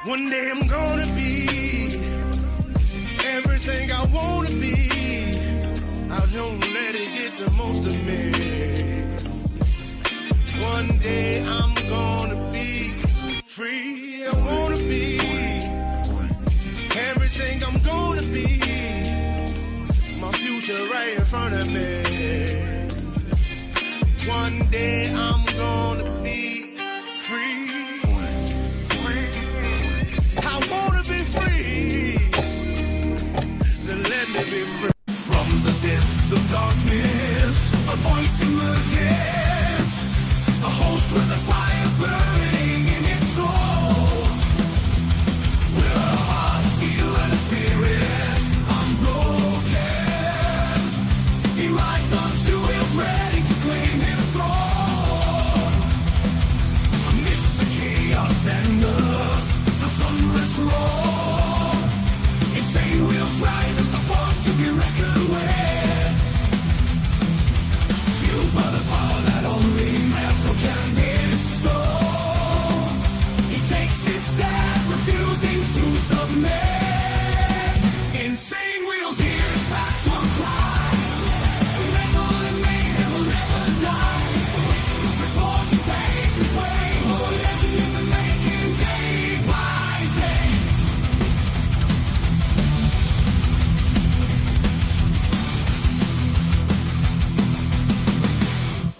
One day I'm gonna be everything I wanna be. I don't let it get the most of me. One day I'm gonna be free. I wanna be everything I'm gonna be. My future right in front of me. One day I'm gonna be free. I wanna be free. Then let me be free. From the depths of darkness, a voice emerges. A host with a fire burning in his soul. With a heart, steel, and a spirit unbroken. He rides on two wheels, ready to claim his throne. Amidst the chaos and the thunderous roar, insane wheels rise as a force to be reckoned with. Fueled by the power that only metal can bestow, he takes his stand, refusing to submit. Insane wheels hear his battle cry. Metal and mayhem will never die. Whisper's report he pays his way. Oh, legend in the making, day by day.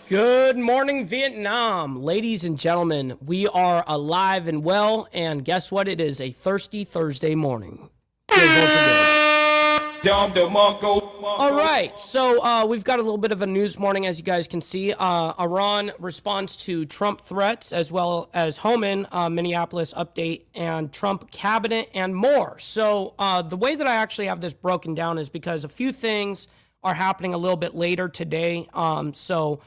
Good morning, Vietnam. Ladies and gentlemen, we are alive and well, and guess what? It is a thirsty Thursday morning. All right, so we've got a little bit of a news morning, as you guys can see. Iran responds to Trump threats, as well as Homan, Minneapolis update, and Trump cabinet, and more. So the way that I actually have this broken down is because a few things are happening a little bit later today. So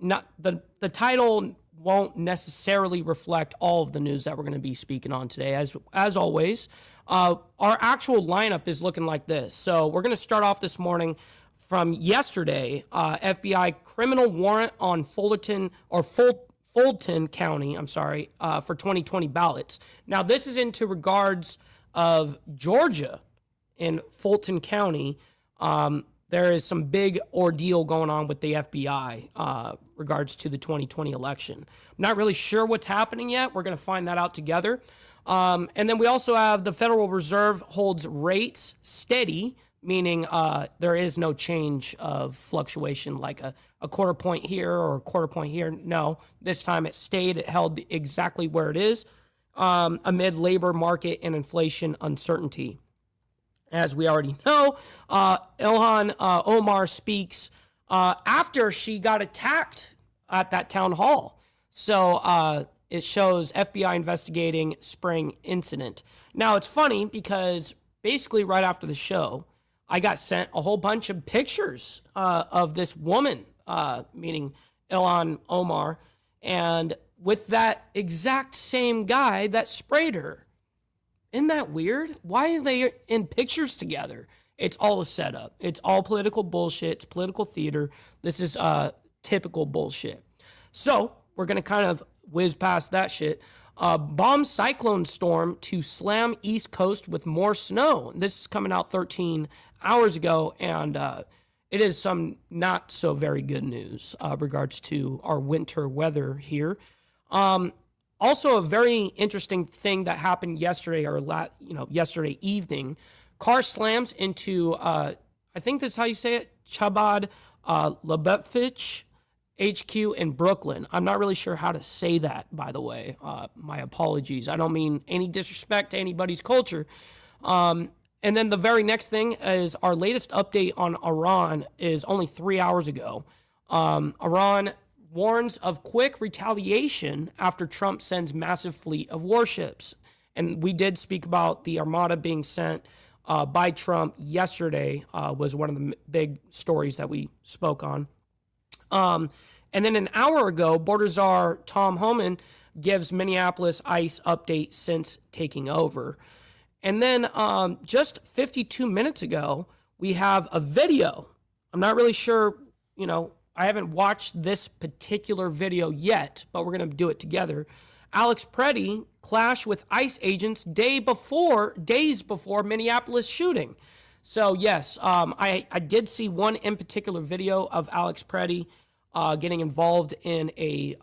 not the title won't necessarily reflect all of the news that we're going to be speaking on today. As always, our actual lineup is looking like this. So we're going to start off this morning from yesterday. FBI criminal warrant on Fulton County, for 2020 ballots. Now, this is into regards of Georgia in Fulton County. There is some big ordeal going on with the FBI regards to the 2020 election. I'm not really sure what's happening yet. We're going to find that out together. And then we also have the Federal Reserve holds rates steady, meaning there is no change of fluctuation like a quarter point here or a quarter point here. No, this time it stayed. It held exactly where it is amid labor market and inflation uncertainty. As we already know, Ilhan Omar speaks after she got attacked at that town hall. So it shows FBI investigating spring incident. Now, it's funny because basically right after the show, I got sent a whole bunch of pictures of this woman, meaning Ilhan Omar, and with that exact same guy that sprayed her. Isn't that weird? Why are they in pictures together? It's all a setup. It's all political bullshit. It's political theater. This is typical bullshit. So we're going to kind of whiz past that shit. Bomb cyclone storm to slam East Coast with more snow. This is coming out 13 hours ago, and it is some not so very good news regards to our winter weather here. Also, a very interesting thing that happened yesterday, yesterday evening. Car slams into, I think that's how you say it, Chabad Lubavitch HQ in Brooklyn. I'm not really sure how to say that, by the way. My apologies. I don't mean any disrespect to anybody's culture. And then the very next thing is our latest update on Iran is only 3 hours ago. Iran warns of quick retaliation after Trump sends massive fleet of warships. And we did speak about the Armada being sent by Trump yesterday, was one of the big stories that we spoke on. And then an hour ago, Border Czar Tom Homan gives Minneapolis ICE update since taking over. And then just 52 minutes ago, we have a video. I'm not really sure, I haven't watched this particular video yet, but we're going to do it together. Alex Preddy clashed with ICE agents days before Minneapolis shooting. So yes, I did see one in particular video of Alex Preddy getting involved in a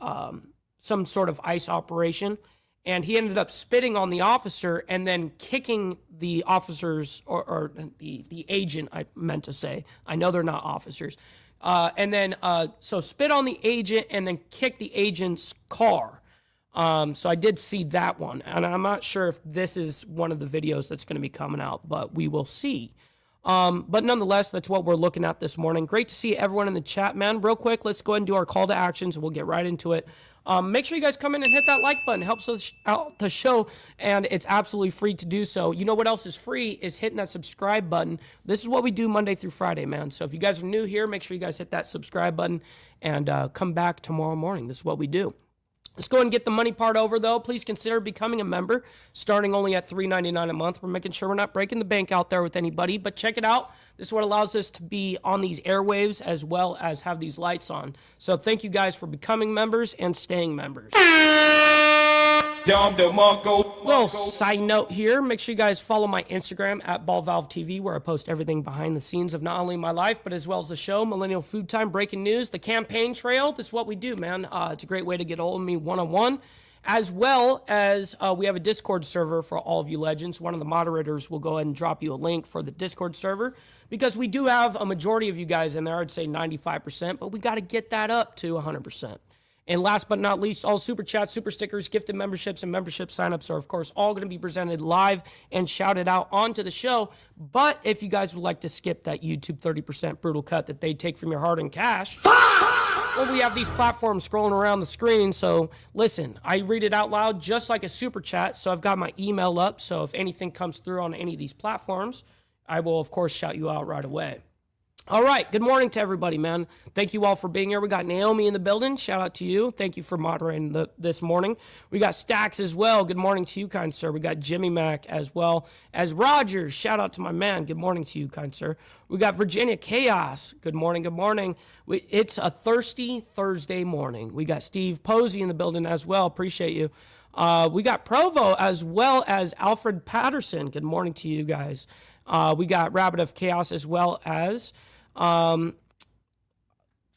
some sort of ICE operation, and he ended up spitting on the officer and then kicking the officers or the agent. I meant to say, I know they're not officers, and then so spit on the agent and then kick the agent's car. So I did see that one, and I'm not sure if this is one of the videos that's going to be coming out, but we will see. But nonetheless, that's what we're looking at this morning. Great to see everyone in the chat, man. Real quick, let's go ahead and do our call to actions, and we'll get right into it. Make sure you guys come in and hit that like button. It helps us out the show, and it's absolutely free to do so. You know what else is free is hitting that subscribe button. This is what we do Monday through Friday, man. So if you guys are new here, make sure you guys hit that subscribe button and come back tomorrow morning. This is what we do. Let's go ahead and get the money part over, though. Please consider becoming a member, starting only at $3.99 a month. We're making sure we're not breaking the bank out there with anybody, but check it out. This is what allows us to be on these airwaves as well as have these lights on. So thank you guys for becoming members and staying members. Well, side note here, make sure you guys follow my Instagram at BallValveTV, where I post everything behind the scenes of not only my life, but as well as the show, Millennial Food Time, breaking news, the campaign trail. This is what we do, man. It's a great way to get a hold of me one-on-one, as well as we have a Discord server for all of you legends. One of the moderators will go ahead and drop you a link for the Discord server, because we do have a majority of you guys in there. I'd say 95%, but we got to get that up to 100%. And last but not least, all super chats, super stickers, gifted memberships, and membership signups are, of course, all going to be presented live and shouted out onto the show. But if you guys would like to skip that YouTube 30% brutal cut that they take from your hard-earned cash, well, we have these platforms scrolling around the screen. So listen, I read it out loud just like a super chat. So I've got my email up. So if anything comes through on any of these platforms, I will, of course, shout you out right away. All right, good morning to everybody, man. Thank you all for being here. We got Naomi in the building. Shout out to you. Thank you for moderating this morning. We got Stacks as well. Good morning to you, kind sir. We got Jimmy Mac as well as Rogers. Shout out to my man. Good morning to you, kind sir. We got Virginia Chaos. Good morning, good morning. It's a thirsty Thursday morning. We got Steve Posey in the building as well. Appreciate you. We got Provo as well as Alfred Patterson. Good morning to you guys. We got Rabbit of Chaos as well as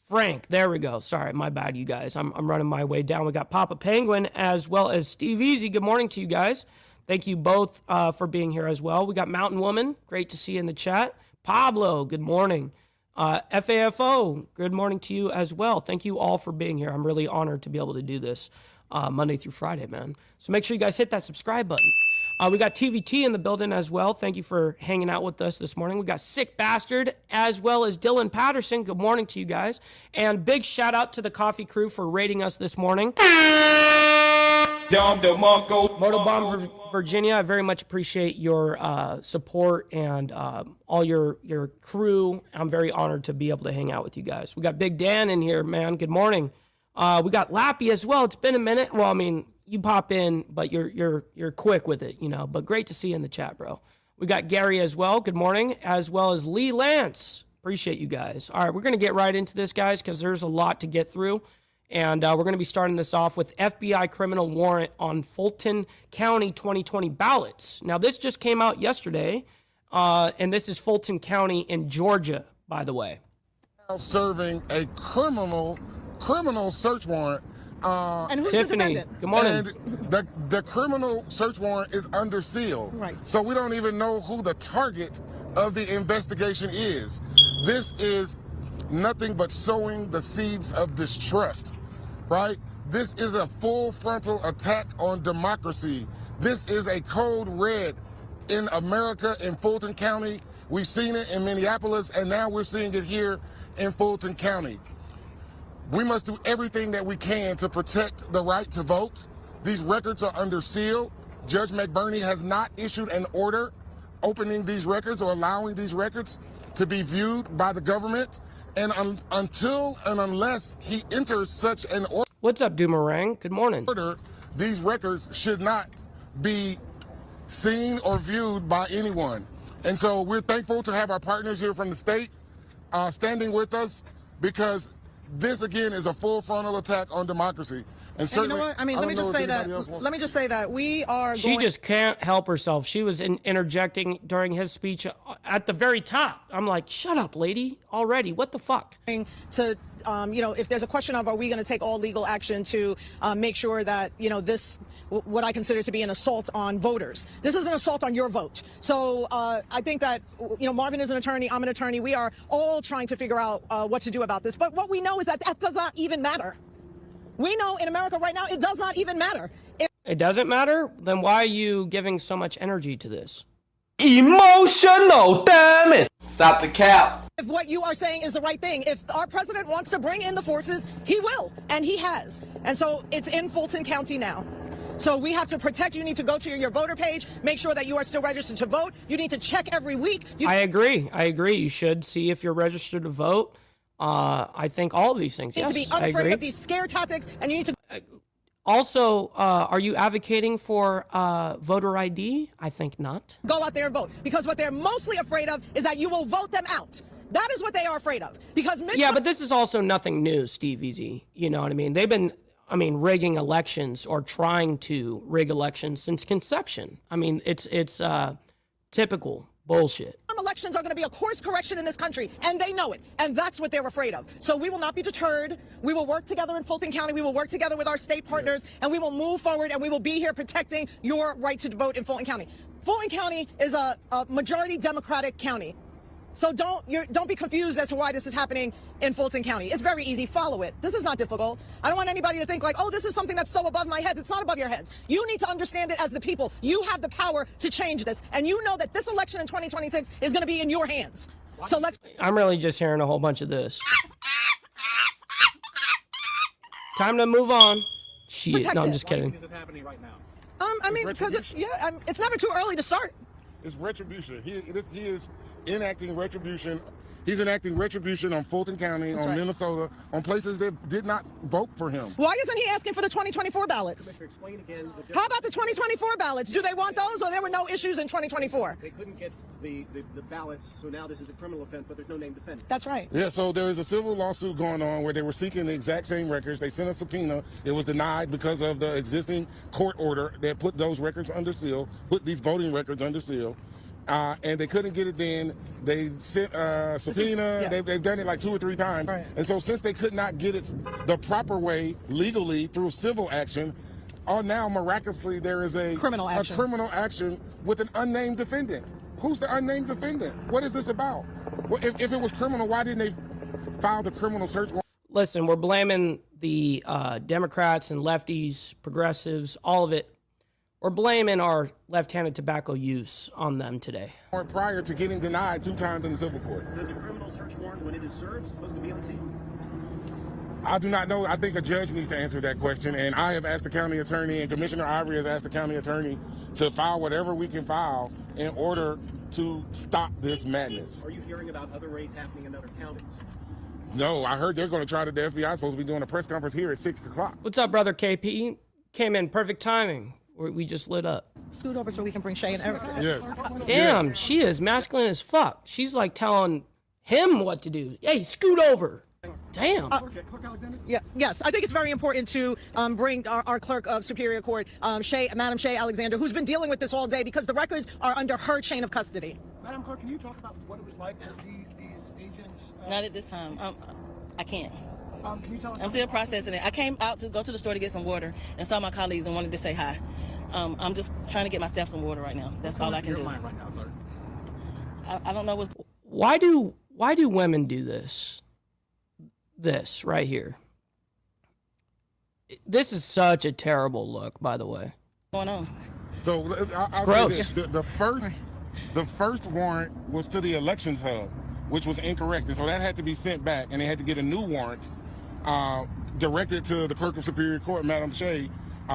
Frank. There we go. Sorry, my bad, you guys. I'm running my way down. We got Papa Penguin as well as Steve Easy. Good morning to you guys. Thank you both for being here as well. We got Mountain Woman. Great to see you in the chat. Pablo, good morning. FAFO, good morning to you as well. Thank you all for being here. I'm really honored to be able to do this Monday through Friday, man. So make sure you guys hit that subscribe button. We got TVT in the building as well. Thank you for hanging out with us this morning. We got Sick Bastard as well as Dylan Patterson. Good morning to you guys. And big shout out to the coffee crew for rating us this morning. Motobomb Virginia, I very much appreciate your support and all your crew. I'm very honored to be able to hang out with you guys. We got Big Dan in here, man. Good morning. We got Lappy as well. It's been a minute. Well, I mean, you pop in, but you're quick with it, you know. But great to see you in the chat, bro. We got Gary as well. Good morning, as well as Lee Lance. Appreciate you guys. All right, we're gonna get right into this, guys, because there's a lot to get through, and we're gonna be starting this off with FBI criminal warrant on Fulton County 2020 ballots. Now, this just came out yesterday, and this is Fulton County in Georgia, by the way. Serving a criminal search warrant. And who's Tiffany, the defendant? good morning. And the criminal search warrant is under seal. Right. So we don't even know who the target of the investigation is. This is nothing but sowing the seeds of distrust, right? This is a full frontal attack on democracy. This is a code red in America, in Fulton County. We've seen it in Minneapolis, and now we're seeing it here in Fulton County. We must do everything that we can to protect the right to vote. These records are under seal. Judge McBurney has not issued an order opening these records or allowing these records to be viewed by the government. And until and unless he enters such an order, What's up, Doomerang? Good morning. these records should not be seen or viewed by anyone. And so we're thankful to have our partners here from the state standing with us, because This again is a full frontal attack on democracy. And you know what? I mean, let me just say that we are. She just can't help herself. She was interjecting during his speech at the very top. I'm like, shut up, lady, already. What the fuck? To if there's a question of are we going to take all legal action to make sure that this what I consider to be an assault on voters. This is an assault on your vote. So I think that Marvin is an attorney. I'm an attorney. We are all trying to figure out what to do about this. But what we know is that does not even matter. We know in America right now, it does not even matter. It doesn't matter? Then why are you giving so much energy to this? Emotional, damn it! Stop the cap. If what you are saying is the right thing, if our president wants to bring in the forces, he will, and he has. And so it's in Fulton County now. So we have to protect. You need to go to your voter page, make sure that you are still registered to vote. You need to check every week. I agree. You should see if you're registered to vote. I think all of these things. You need to be unafraid of these scare tactics, and you need to. Also, are you advocating for voter ID? I think not. Go out there and vote, because what they're mostly afraid of is that you will vote them out. That is what they are afraid of. Because but this is also nothing new, Steve Easy. You know what I mean? They've been, rigging elections or trying to rig elections since conception. I mean, it's typical bullshit. Elections are going to be a course correction in this country, and they know it, and that's what they're afraid of. So we will not be deterred. We will work together in Fulton County. We will work together with our state partners, and we will move forward, and we will be here protecting your right to vote in Fulton County. Fulton County is a majority Democratic county. So don't be confused as to why this is happening in Fulton County. It's very easy. Follow it. This is not difficult. I don't want anybody to think like, oh, this is something that's so above my heads. It's not above your heads. You need to understand it as the people. You have the power to change this. And you know that this election in 2026 is going to be in your hands. So I'm really just hearing a whole bunch of this. Time to move on. Shit. No, I'm just kidding. Why is it happening right now? Because it's never too early to start. It's retribution. He is enacting retribution. He's enacting retribution on Fulton County, on Minnesota, on places that did not vote for him. Why isn't he asking for the 2024 ballots? Explain again. How about the 2024 ballots? Do they want those, or there were no issues in 2024? They couldn't get the ballots, so now this is a criminal offense, but there's no named defendant. That's right. Yeah, so there is a civil lawsuit going on where they were seeking the exact same records. They sent a subpoena. It was denied because of the existing court order that put those records under seal, put these voting records under seal. And they couldn't get it then. They sent a subpoena. They've done it like 2 or 3 times. Right. And so since they could not get it the proper way, legally, through civil action, now miraculously there is a criminal action with an unnamed defendant. Who's the unnamed defendant? What is this about? Well, if it was criminal, why didn't they file the criminal search warrant? Listen, we're blaming the Democrats and lefties, progressives, all of it. We're blaming our left-handed tobacco use on them today. Prior to getting denied 2 times in the civil court. Does a criminal search warrant, when it is served, supposed to be on scene? I do not know. I think a judge needs to answer that question. And I have asked the county attorney, and Commissioner Ivory has asked the county attorney to file whatever we can file in order to stop this madness. Are you hearing about other raids happening in other counties? No, I heard they're going to try to, the FBI is supposed to be doing a press conference here at 6 o'clock. What's up, brother KP? Came in perfect timing. We just lit up. Scoot over so we can bring Shay and Eric. Yes. Damn, yes. She is masculine as fuck. She's like telling him what to do. Hey, scoot over. Damn. Yes, I think it's very important to bring our clerk of Superior Court, Madam Shay Alexander, who's been dealing with this all day because the records are under her chain of custody. Madam Clerk, can you talk about what it was like to see these agents? Not at this time. I can't. Can you tell us? I'm still processing it. I came out to go to the store to get some water and saw my colleagues and wanted to say hi. I'm just trying to get my staff some water right now. That's all I can do. Right now, clerk? I don't know what's. Why do women do this? This right here. This is such a terrible look, by the way. What's going on? So I'll gross. Say this. The first warrant was to the elections hub, which was incorrect, and so that had to be sent back, and they had to get a new warrant directed to the clerk of Superior Court, Madam Shay,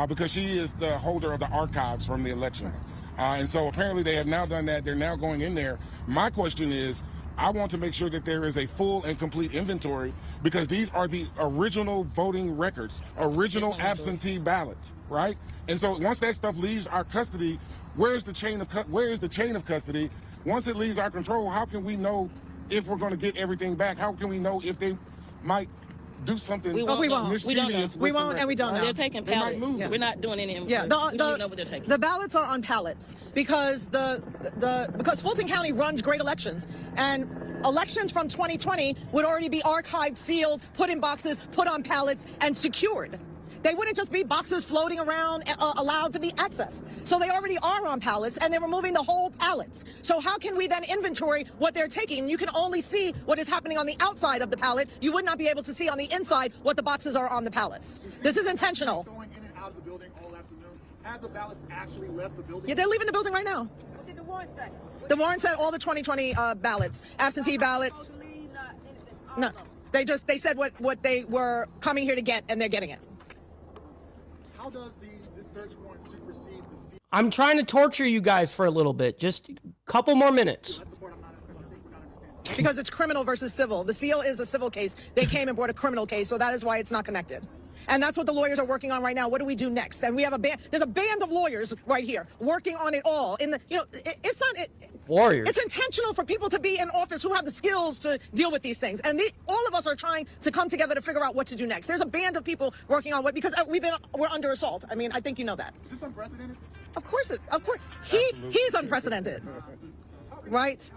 because she is the holder of the archives from the elections. And so apparently they have now done that. They're now going in there. My question is, I want to make sure that there is a full and complete inventory, because these are the original voting records, original absentee ballots, right? And so once that stuff leaves our custody, where is the chain of custody? Once it leaves our control, how can we know if we're going to get everything back? How can we know if they might do something We won't. We won't. We don't know. mischievous. We won't, and we don't know. They're taking They might pallets. move it. We're not doing any. Yeah, we don't even know what they're taking. the ballots are on pallets because because Fulton County runs great elections, and elections from 2020 would already be archived, sealed, put in boxes, put on pallets, and secured. They wouldn't just be boxes floating around, allowed to be accessed. So they already are on pallets, and they're removing the whole pallets. So how can we then inventory what they're taking? You can only see what is happening on the outside of the pallet. You would not be able to see on the inside what the boxes are on the pallets. This is intentional. Going in and out of the building all afternoon. Have the ballots actually left the building? Yeah, they're leaving the building right now. What did the warrant say? The warrant said all the 2020 ballots, absentee ballots. No, they said what they were coming here to get, and they're getting it. How does this search warrant supersede the seal? I'm trying to torture you guys for a little bit. Just a couple more minutes. Because it's criminal versus civil. The seal is a civil case. They came and brought a criminal case, so that is why it's not connected. And that's what the lawyers are working on right now. What do we do next? And we have there's a band of lawyers right here working on it all. It's not Warriors. It's intentional for people to be in office who have the skills to deal with these things. And all of us are trying to come together to figure out what to do next. There's a band of people working on because we're under assault. I mean, I think you know that. Is this unprecedented? Of course. He's unprecedented. Right?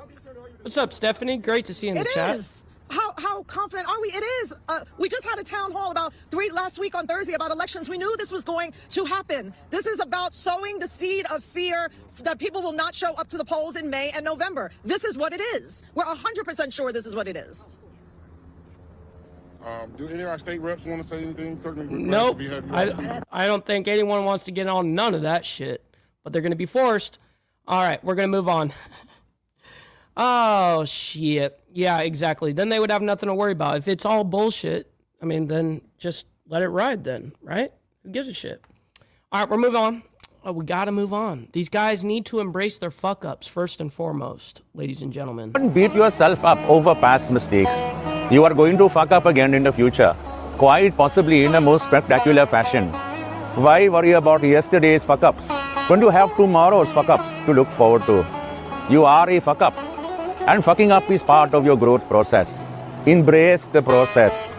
What's up, Stephanie? Great to see you in the chat. It is. How confident are we? It is. We just had a town hall last week on Thursday about elections. We knew this was going to happen. This is about sowing the seed of fear that people will not show up to the polls in May and November. This is what it is. We're 100% sure this is what it is. Do any of our state reps want to say anything? Certainly. Nope. I don't think anyone wants to get on none of that shit, but they're going to be forced. All right, we're going to move on. Oh, shit. Yeah, exactly. Then they would have nothing to worry about. If it's all bullshit, I mean, then just let it ride then, right? Who gives a shit? All right, we're moving on. Oh, we got to move on. These guys need to embrace their fuck-ups first and foremost, ladies and gentlemen. Don't beat yourself up over past mistakes. You are going to fuck up again in the future, quite possibly in a most spectacular fashion. Why worry about yesterday's fuck-ups when you have tomorrow's fuck-ups to look forward to? You are a fuck-up. And fucking up is part of your growth process. Embrace the process.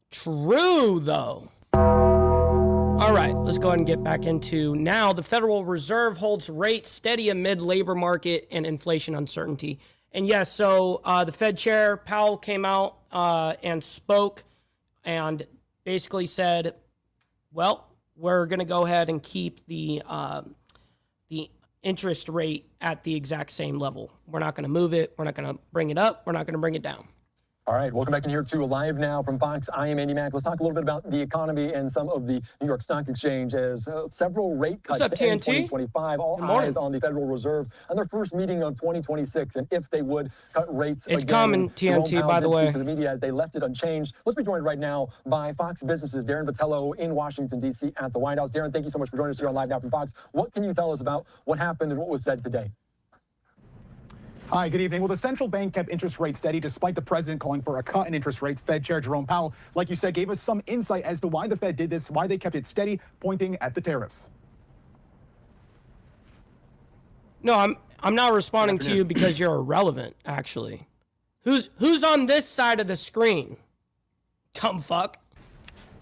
True, though. All right, let's go ahead and get back into now. The Federal Reserve holds rates steady amid labor market and inflation uncertainty. And yes, so the Fed Chair Powell came out and spoke and basically said, well, we're going to go ahead and keep the interest rate at the exact same level. We're not going to move it. We're not going to bring it up. We're not going to bring it down. All right, welcome back in here to Live Now from Fox. I am Andy Mack. Let's talk a little bit about the economy and some of the New York Stock Exchange as several rate cuts What's up, to end TNT? 2025. All eyes on the Federal Reserve and their first meeting of 2026, and if they would cut rates It's again. coming, TNT, by the way. To the media as they left it unchanged. Let's be joined right now by Fox Business's Darren Vitello in Washington, D.C. at the White House. Darren, thank you so much for joining us here on Live Now from Fox. What can you tell us about what happened and what was said today? Hi, good evening. Well, the central bank kept interest rates steady despite the president calling for a cut in interest rates. Fed Chair Jerome Powell, like you said, gave us some insight as to why the Fed did this, why they kept it steady, pointing at the tariffs. No, I'm not responding to you because you're irrelevant, actually. Who's on this side of the screen? Dumb fuck.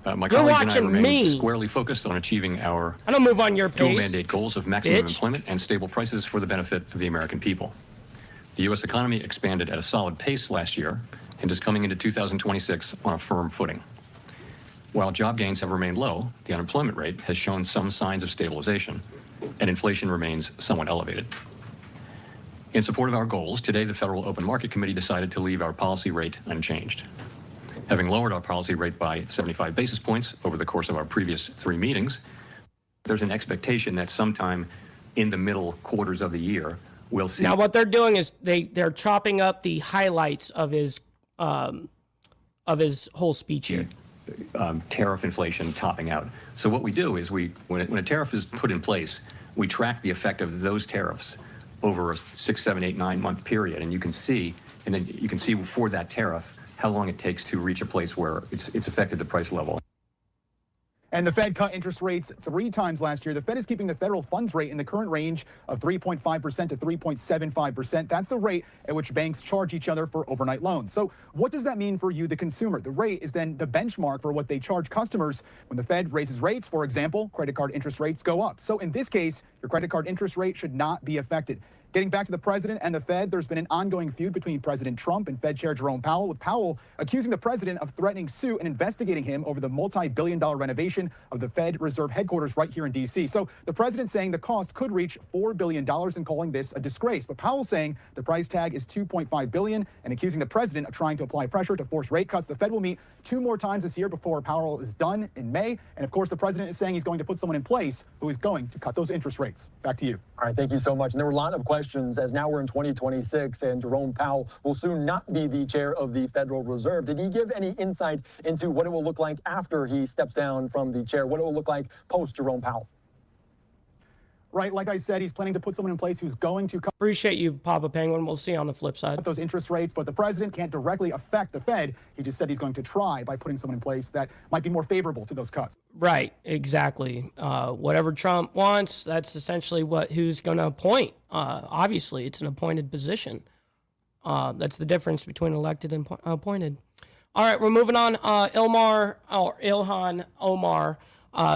My You're colleagues and I watching remain me. squarely focused on achieving our I don't move on your dual pace. mandate goals of maximum bitch. employment and stable prices for the benefit of the American people. The U.S. economy expanded at a solid pace last year and is coming into 2026 on a firm footing. While job gains have remained low, the unemployment rate has shown some signs of stabilization, and inflation remains somewhat elevated. In support of our goals, today the Federal Open Market Committee decided to leave our policy rate unchanged. Having lowered our policy rate by 75 basis points over the course of our previous 3 meetings, there's an expectation that sometime in the middle quarters of the year, we'll see. Now, what they're doing is they're chopping up the highlights of his whole speech here. Tariff inflation topping out. So what we do is when a tariff is put in place, we track the effect of those tariffs over a 6, 7, 8, 9 month period, and you can see for that tariff how long it takes to reach a place where it's affected the price level. And the Fed cut interest rates 3 times last year. The Fed is keeping the federal funds rate in the current range of 3.5% to 3.75%. That's the rate at which banks charge each other for overnight loans. So what does that mean for you, the consumer? The rate is then the benchmark for what they charge customers. When the Fed raises rates, for example, credit card interest rates go up. So in this case, your credit card interest rate should not be affected. Getting back to the president and the Fed, there's been an ongoing feud between President Trump and Fed Chair Jerome Powell, with Powell accusing the president of threatening suit and investigating him over the multi-billion-dollar renovation of the Fed Reserve headquarters right here in D.C. So the president saying the cost could reach $4 billion and calling this a disgrace. But Powell saying the price tag is $2.5 billion and accusing the president of trying to apply pressure to force rate cuts. The Fed will meet 2 more times this year before Powell is done in May. And of course, the president is saying he's going to put someone in place who is going to cut those interest rates. Back to you. All right, thank you so much. And there were a lot of questions, as now we're in 2026 and Jerome Powell will soon not be the chair of the Federal Reserve. Did he give any insight into what it will look like after he steps down from the chair, what it will look like post Jerome Powell? Right, like I said, he's planning to put someone in place who's going to cut. Appreciate you, Papa Penguin. We'll see you on the flip side. Those interest rates, but the president can't directly affect the Fed. He just said he's going to try by putting someone in place that might be more favorable to those cuts. Right, exactly. Whatever Trump wants, that's essentially who's going to appoint. Obviously, it's an appointed position. That's the difference between elected and appointed. All right, we're moving on. Ilhan Omar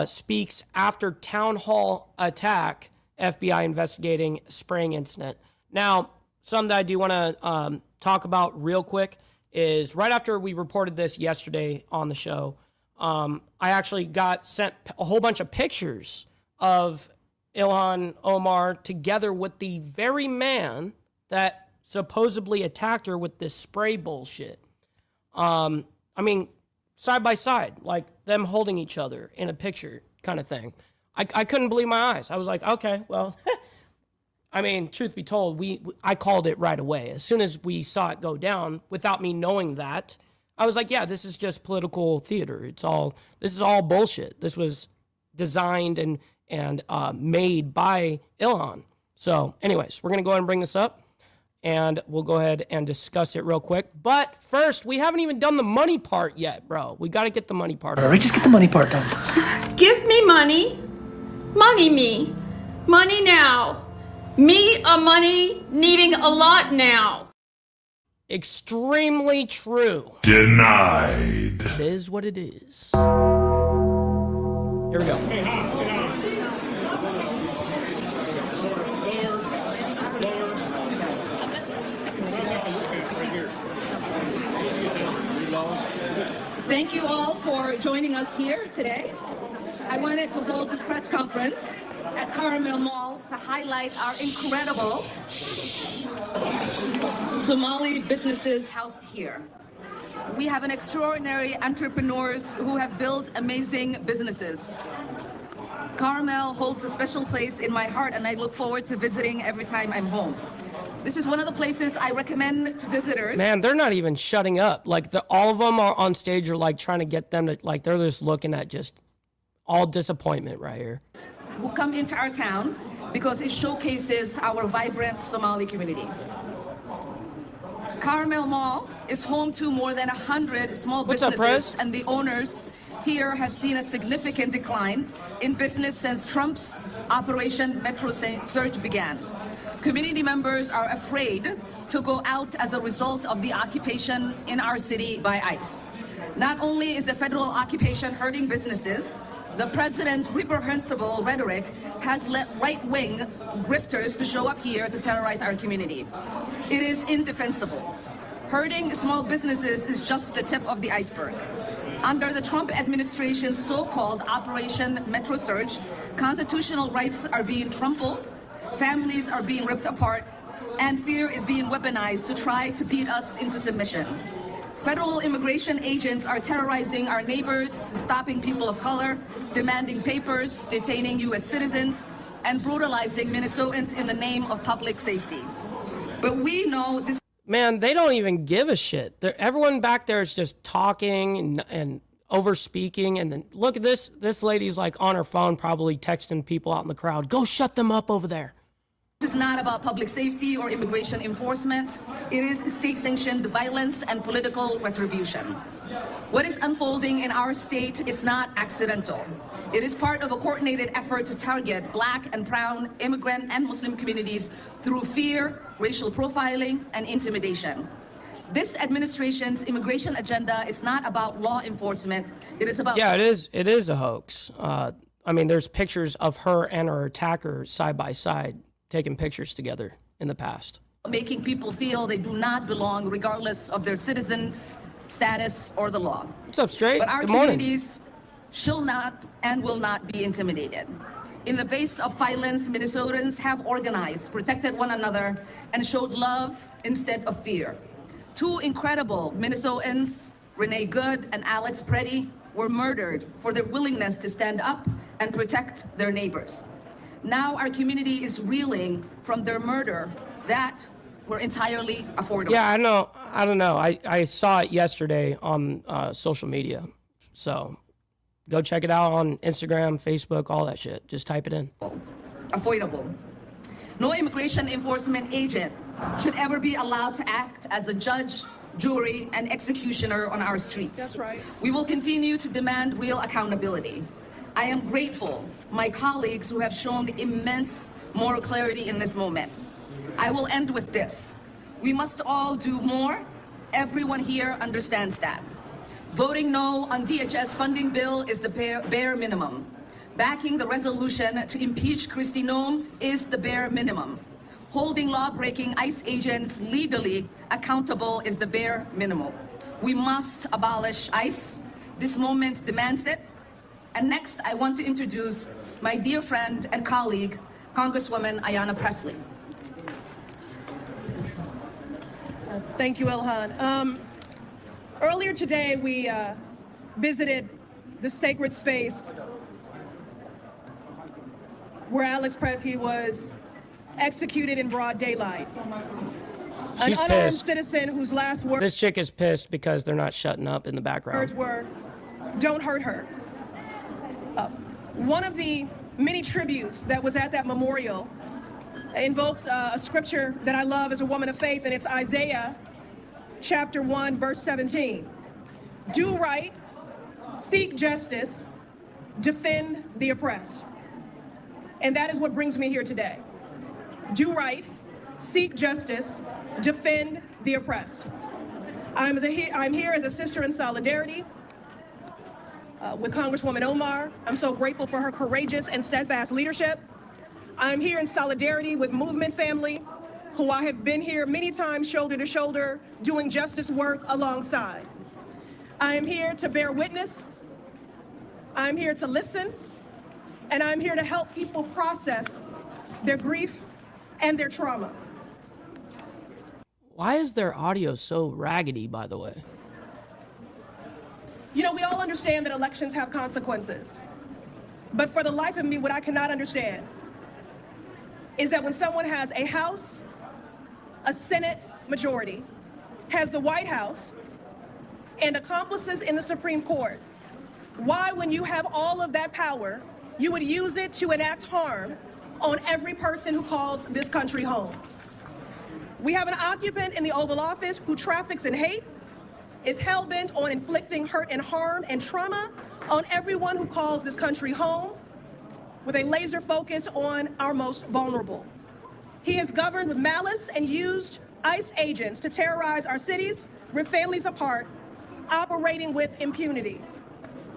speaks after town hall attack, FBI investigating spraying incident. Now, something that I do want to talk about real quick is right after we reported this yesterday on the show, I actually got sent a whole bunch of pictures of Ilhan Omar together with the very man that supposedly attacked her with this spray bullshit. I mean, side by side, like them holding each other in a picture kind of thing. I couldn't believe my eyes. I was like, okay, well, I mean, truth be told, I called it right away. As soon as we saw it go down, without me knowing that, I was like, yeah, this is just political theater. This is all bullshit. This was designed and made by Ilhan. So anyways, we're going to go ahead and bring this up. And we'll go ahead and discuss it real quick. But first, we haven't even done the money part yet, bro. We got to get the money part. All right, just get the money part done. Give me money. Money me. Money now. Me a money needing a lot now. Extremely true. Denied. It is what it is. Here we go. Thank you all for joining us here today. I wanted to hold this press conference at Carmel Mall to highlight our incredible Somali businesses housed here. We have an extraordinary entrepreneurs who have built amazing businesses. Carmel holds a special place in my heart, and I look forward to visiting every time I'm home. This is one of the places I recommend to visitors. Man, they're not even shutting up. Like, all of them are on stage are like trying to get them to, like, they're just looking at just all disappointment right here. Who come into our town because it showcases our vibrant Somali community. Carmel Mall is home to more than 100 small businesses, and the owners here have seen a significant decline in business since Trump's Operation Metro Surge began. Community members are afraid to go out as a result of the occupation in our city by ICE. Not only is the federal occupation hurting businesses, the president's reprehensible rhetoric has led right-wing grifters to show up here to terrorize our community. It is indefensible. Hurting small businesses is just the tip of the iceberg. Under the Trump administration's so-called Operation Metro Surge, constitutional rights are being trampled, families are being ripped apart, and fear is being weaponized to try to beat us into submission. Federal immigration agents are terrorizing our neighbors, stopping people of color, demanding papers, detaining U.S. citizens, and brutalizing Minnesotans in the name of public safety. But we know this. Man, they don't even give a shit. Everyone back there is just talking and over speaking. And then look at this. This lady's like on her phone, probably texting people out in the crowd. Go shut them up over there. This is not about public safety or immigration enforcement. It is state-sanctioned violence and political retribution. What is unfolding in our state is not accidental. It is part of a coordinated effort to target Black and brown immigrant and Muslim communities through fear, racial profiling, and intimidation. This administration's immigration agenda is not about law enforcement. It is about... Yeah, it is. It is a hoax. I mean, there's pictures of her and her attacker side by side, taking pictures together in the past. Making people feel they do not belong regardless of their citizen status or the law. What's up, Straight? But our Good morning. communities shall not and will not be intimidated. In the face of violence, Minnesotans have organized, protected one another, and showed love instead of fear. Two incredible Minnesotans, Renee Good and Alex Preddy, were murdered for their willingness to stand up and protect their neighbors. Now our community is reeling from their murder that were entirely affordable. Yeah, I know. I don't know. I saw it yesterday on social media. So go check it out on Instagram, Facebook, all that shit. Just type it in. Avoidable. No immigration enforcement agent should ever be allowed to act as a judge, jury, and executioner on our streets. That's right. We will continue to demand real accountability. I am grateful my colleagues who have shown immense moral clarity in this moment. I will end with this. We must all do more. Everyone here understands that. Voting no on DHS funding bill is the bare minimum. Backing the resolution to impeach Kristi Noem is the bare minimum. Holding law-breaking ICE agents legally accountable is the bare minimum. We must abolish ICE. This moment demands it. And next, I want to introduce my dear friend and colleague, Congresswoman Ayanna Pressley. Thank you, Ilhan. Earlier today, we visited the sacred space where Alex Preddy was executed in broad daylight. She's An unarmed pissed. citizen whose last words This chick is pissed because they're not shutting up in the background. were, "Don't hurt her." One of the many tributes that was at that memorial invoked a scripture that I love as a woman of faith, and it's Isaiah chapter 1, verse 17. Do right, seek justice, defend the oppressed. And that is what brings me here today. Do right, seek justice, defend the oppressed. I'm here as a sister in solidarity with Congresswoman Omar. I'm so grateful for her courageous and steadfast leadership. I'm here in solidarity with Movement family, who I have been here many times shoulder to shoulder doing justice work alongside. I am here to bear witness. I'm here to listen. And I'm here to help people process their grief and their trauma. Why is their audio so raggedy, by the way? You know, we all understand that elections have consequences. But for the life of me, what I cannot understand is that when someone has a House, a Senate majority, has the White House, and accomplices in the Supreme Court, why, when you have all of that power, you would use it to enact harm on every person who calls this country home. We have an occupant in the Oval Office who traffics in hate, is hell-bent on inflicting hurt and harm and trauma on everyone who calls this country home, with a laser focus on our most vulnerable. He has governed with malice and used ICE agents to terrorize our cities, rip families apart, operating with impunity.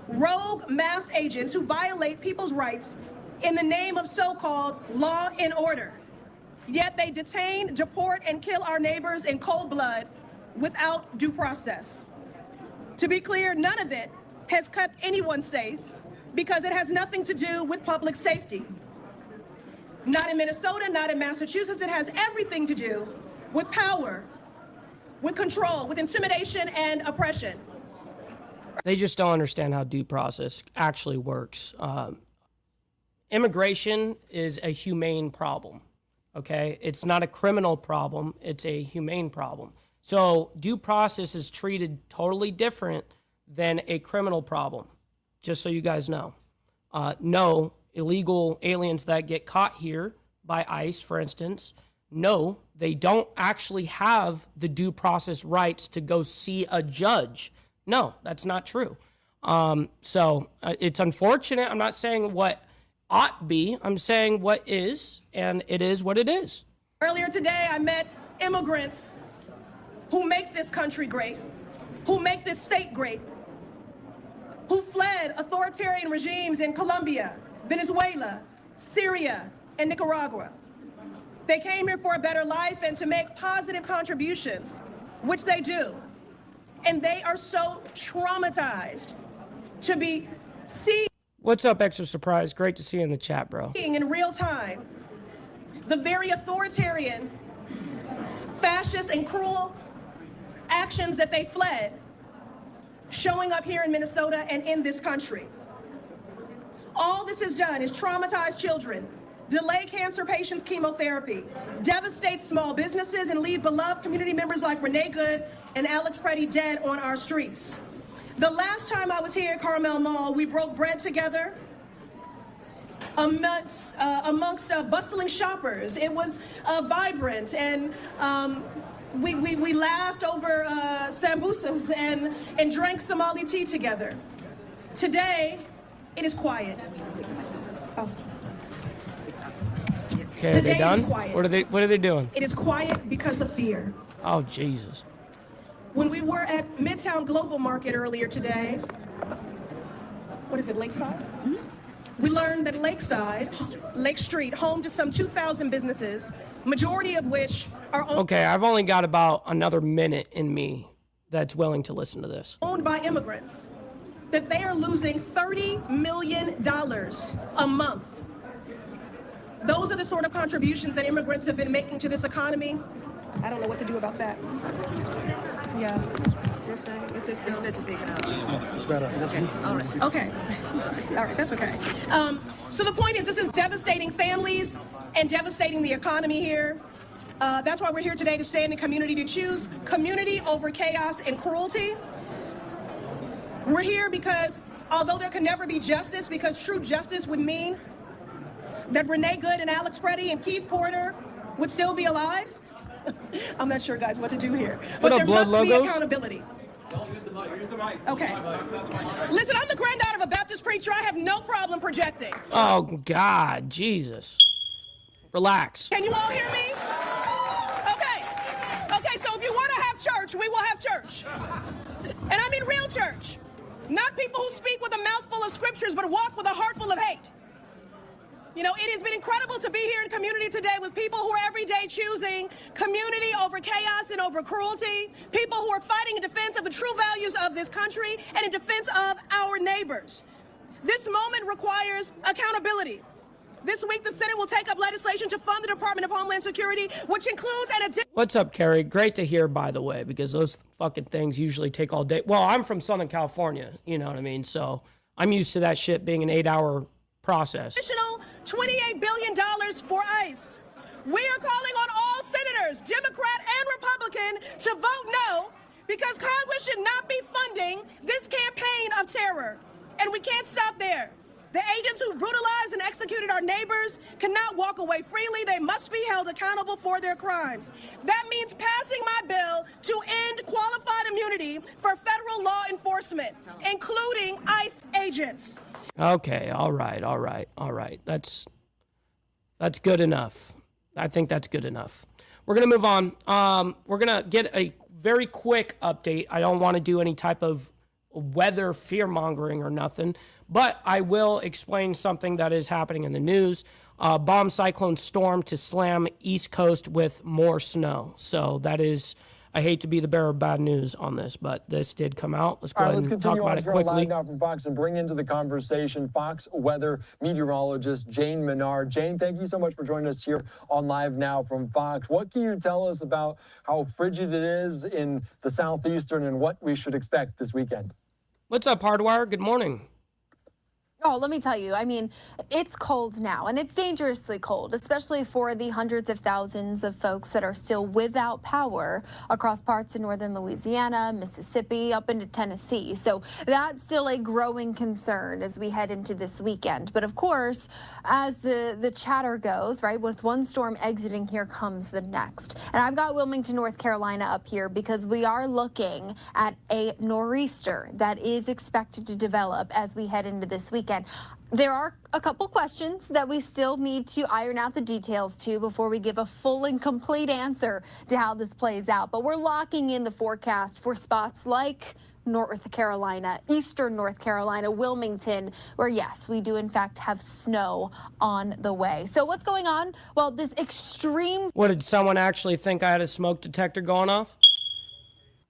Rogue masked agents who violate people's rights in the name of so-called law and order. Yet they detain, deport, and kill our neighbors in cold blood without due process. To be clear, none of it has kept anyone safe because it has nothing to do with public safety. Not in Minnesota, not in Massachusetts. It has everything to do with power, with control, with intimidation and oppression. They just don't understand how due process actually works. Immigration is a humane problem, okay? It's not a criminal problem. It's a humane problem. So due process is treated totally different than a criminal problem, just so you guys know. No illegal aliens that get caught here by ICE, for instance, no, they don't actually have the due process rights to go see a judge. No, that's not true. So it's unfortunate. I'm not saying what ought be. I'm saying what is, and it is what it is. Earlier today, I met immigrants who make this country great, who make this state great, who fled authoritarian regimes in Colombia, Venezuela, Syria, and Nicaragua. They came here for a better life and to make positive contributions, which they do. And they are so traumatized to be seeing. What's up, Extra Surprise? Great to see you in the chat, bro. In real time, the very authoritarian, fascist, and cruel actions that they fled showing up here in Minnesota and in this country. All this has done is traumatize children, delay cancer patients' chemotherapy, devastate small businesses, and leave beloved community members like Renee Good and Alex Preddy dead on our streets. The last time I was here at Carmel Mall, we broke bread together amongst bustling shoppers. It was vibrant, and we laughed over sambusas and drank Somali tea together. Today, it is quiet. Oh. Okay, are they done? What are they doing? It is quiet because of fear. Oh, Jesus. When we were at Midtown Global Market earlier today, what is it, Lakeside? Mm-hmm. We learned that Lakeside, Lake Street, home to some 2,000 businesses, majority of which are owned. Okay, I've only got about another minute in me that's willing to listen to this. Owned by immigrants, that they are losing $30 million a month. Those are the sort of contributions that immigrants have been making to this economy. I don't know what to do about that. Yeah. You're saying it's just instead to take it out. It's better. Okay. All right. Okay. All right. That's okay. So the point is, this is devastating families and devastating the economy here. That's why we're here today, to stand in community, to choose community over chaos and cruelty. We're here because although there can never be justice, because true justice would mean that Renee Good and Alex Preddy and Keith Porter would still be alive. I'm not sure, guys, what to do here. But there must be accountability. Okay. Listen, I'm the granddaughter of a Baptist preacher. I have no problem projecting. Oh, God, Jesus. Relax. Can you all hear me? Okay. Okay, so if you want to have church, we will have church. And I mean real church. Not people who speak with a mouthful of scriptures, but walk with a heart full of hate. You know, it has been incredible to be here in community today with people who are every day choosing community over chaos and over cruelty, people who are fighting in defense of the true values of this country and in defense of our neighbors. This moment requires accountability. This week, the Senate will take up legislation to fund the Department of Homeland Security, which includes an additional... What's up, Carrie? Great to hear, by the way, because those fucking things usually take all day. Well, I'm from Southern California, you know what I mean? So I'm used to that shit being an 8-hour process. Additional $28 billion for ICE. We are calling on all senators, Democrat and Republican, to vote no, because Congress should not be funding this campaign of terror. And we can't stop there. The agents who brutalized and executed our neighbors cannot walk away freely. They must be held accountable for their crimes. That means passing my bill to end qualified immunity for federal law enforcement, including ICE agents. Okay, all right. That's good enough. I think that's good enough. We're going to move on. We're going to get a very quick update. I don't want to do any type of weather fear-mongering or nothing, but I will explain something that is happening in the news. Bomb cyclone storm to slam East Coast with more snow. So that is... I hate to be the bearer of bad news on this, but this did come out. Let's go ahead and talk about it quickly. Now from Fox and bring into the conversation Fox weather meteorologist Jane Menard. Jane, thank you so much for joining us here on Live Now from Fox. What can you tell us about how frigid it is in the southeastern and what we should expect this weekend? What's up, Hardwire? Good morning. Oh, let me tell you, I mean, it's cold now, and it's dangerously cold, especially for the hundreds of thousands of folks that are still without power across parts of northern Louisiana, Mississippi, up into Tennessee. So that's still a growing concern as we head into this weekend. But of course, as the chatter goes, right, with one storm exiting, here comes the next. And I've got Wilmington, North Carolina up here because we are looking at a nor'easter that is expected to develop as we head into this weekend. There are a couple questions that we still need to iron out the details to before we give a full and complete answer to how this plays out. But we're locking in the forecast for spots like North Carolina, eastern North Carolina, Wilmington, where, yes, we do in fact have snow on the way. So what's going on? Well, this extreme... What, did someone actually think I had a smoke detector going off?